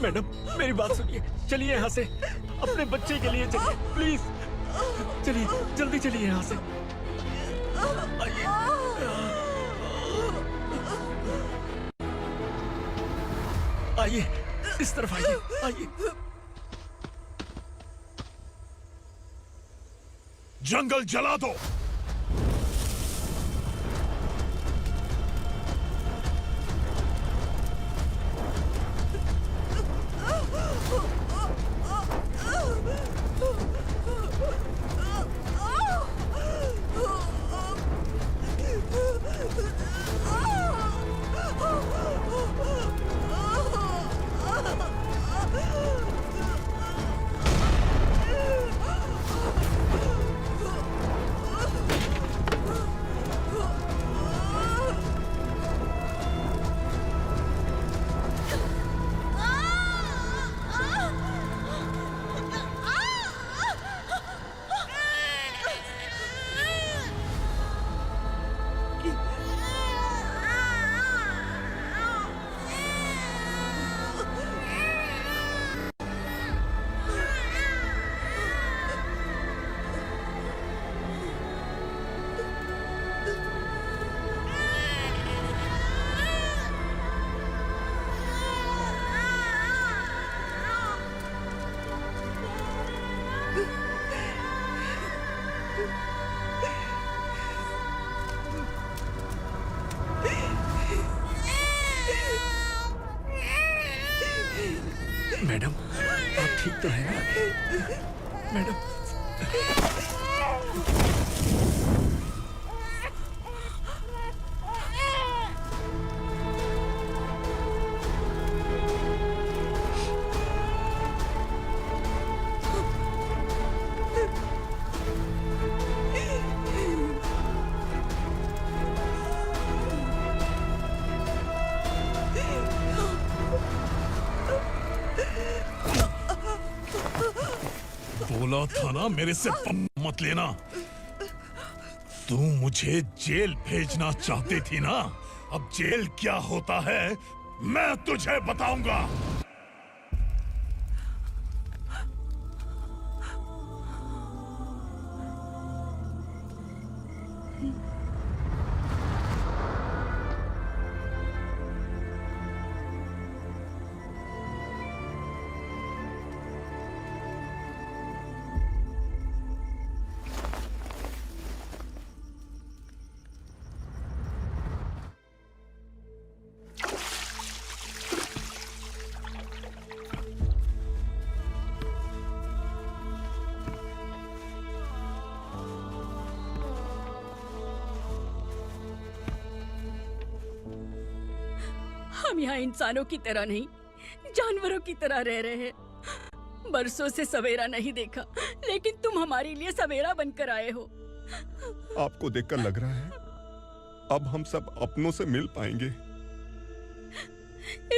मैडम, मेरी बात सुनिए। चलिए यहाँ से, अपने बच्चे के लिए चलिए, प्लीज। चलिए, जल्दी चलिए यहाँ से। आइए। आइए, इस तरफ आइए, आइए। जंगल जला दो। मैडम आप ठीक तो है ना मैडम? बोला था ना मेरे से पंगा मत लेना। तू मुझे जेल भेजना चाहती थी ना, अब जेल क्या होता है मैं तुझे बताऊंगा। हम यहाँ इंसानों की तरह नहीं, जानवरों की तरह रह रहे हैं। बरसों से सवेरा नहीं देखा, लेकिन तुम हमारे लिए सवेरा बनकर आए हो। आपको देखकर लग रहा है अब हम सब अपनों से मिल पाएंगे।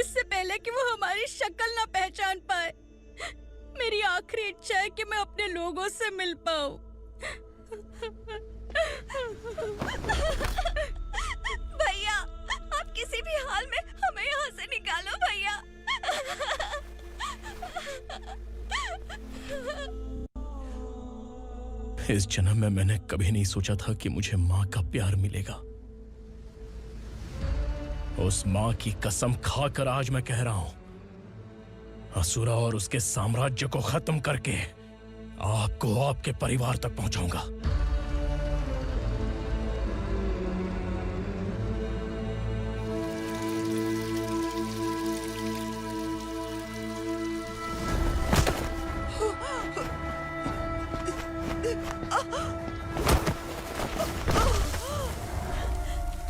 इससे पहले कि वो हमारी शक्ल ना पहचान पाए, मेरी आखिरी इच्छा है कि मैं अपने लोगों से मिल पाऊं। भैया, आप किसी भी हाल में हमें यहाँ से निकालो भैया। इस जन्म में मैंने कभी नहीं सोचा था कि मुझे माँ का प्यार मिलेगा। उस माँ की कसम खाकर आज मैं कह रहा हूं, असुरा और उसके साम्राज्य को खत्म करके आपको आपके परिवार तक पहुंचाऊंगा।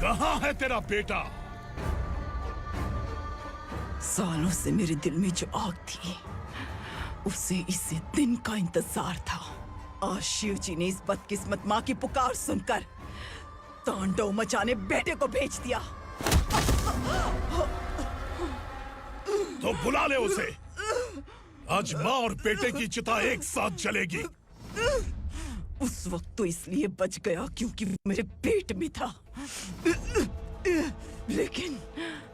कहाँ है तेरा बेटा? सालों से मेरे दिल में जो आग थी, उसे इसी दिन का इंतजार था। आज शिव जी ने इस बदकिस्मत माँ की पुकार सुनकर तांडव मचाने बेटे को भेज दिया। तो बुला ले उसे। आज माँ और बेटे की चिता एक साथ जलेगी। उस वक्त तो इसलिए बच गया क्योंकि वो मेरे पेट में था, लेकिन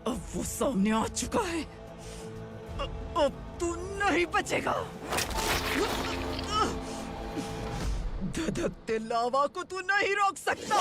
अब वो सामने आ चुका है। अब तू नहीं बचेगा। धधकते लावा को तू नहीं रोक सकता।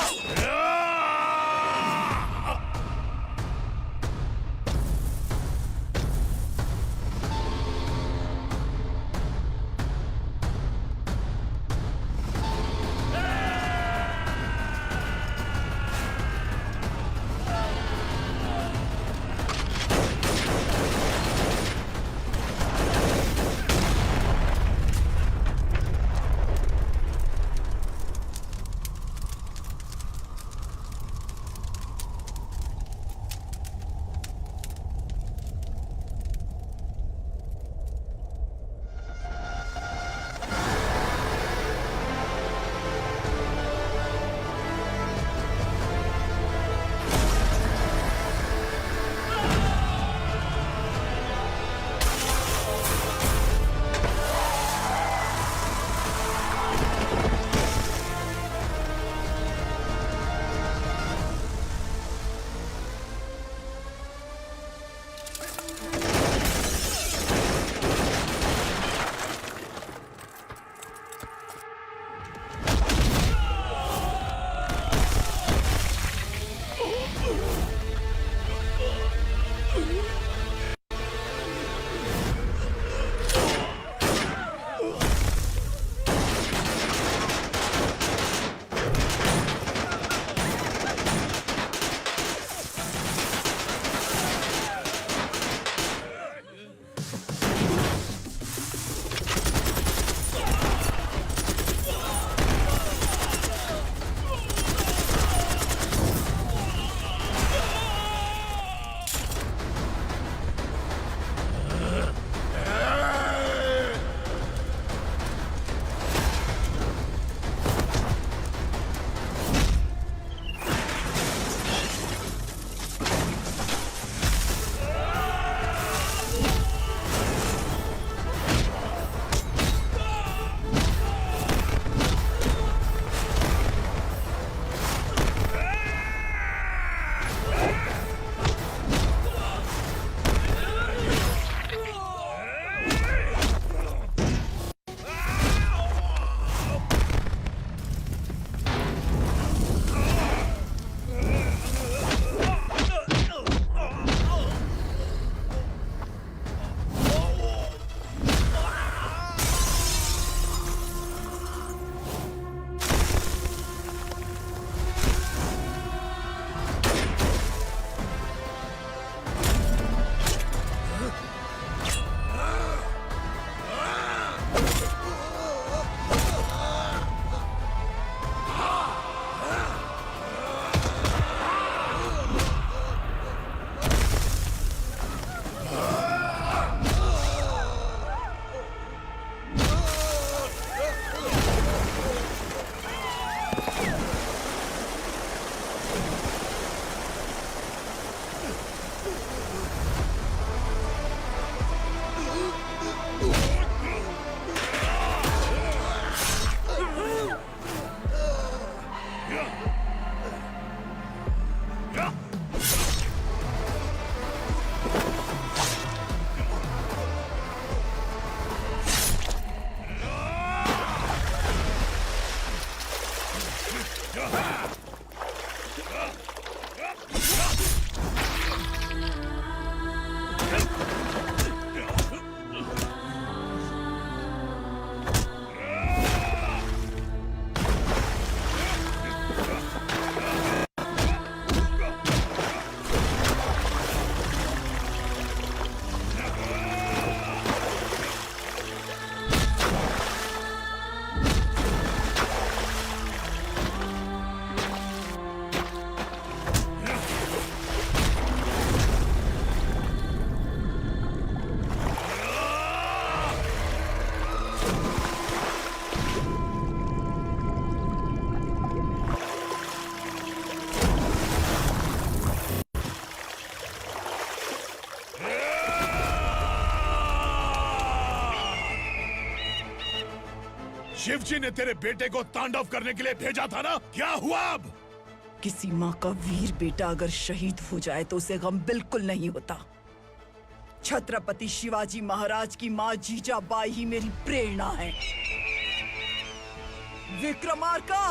शिवजी ने तेरे बेटे को तांडव करने के लिए भेजा था ना, क्या हुआ अब? किसी माँ का वीर बेटा अगर शहीद हो जाए तो उसे गम बिल्कुल नहीं होता। छत्रपति शिवाजी महाराज की माँ जीजाबाई ही मेरी प्रेरणा है। विक्रमार्का,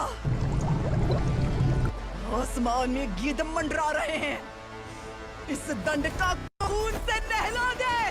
आसमान में गीत मंडरा रहे हैं। इस दंड का खून से नहला दे।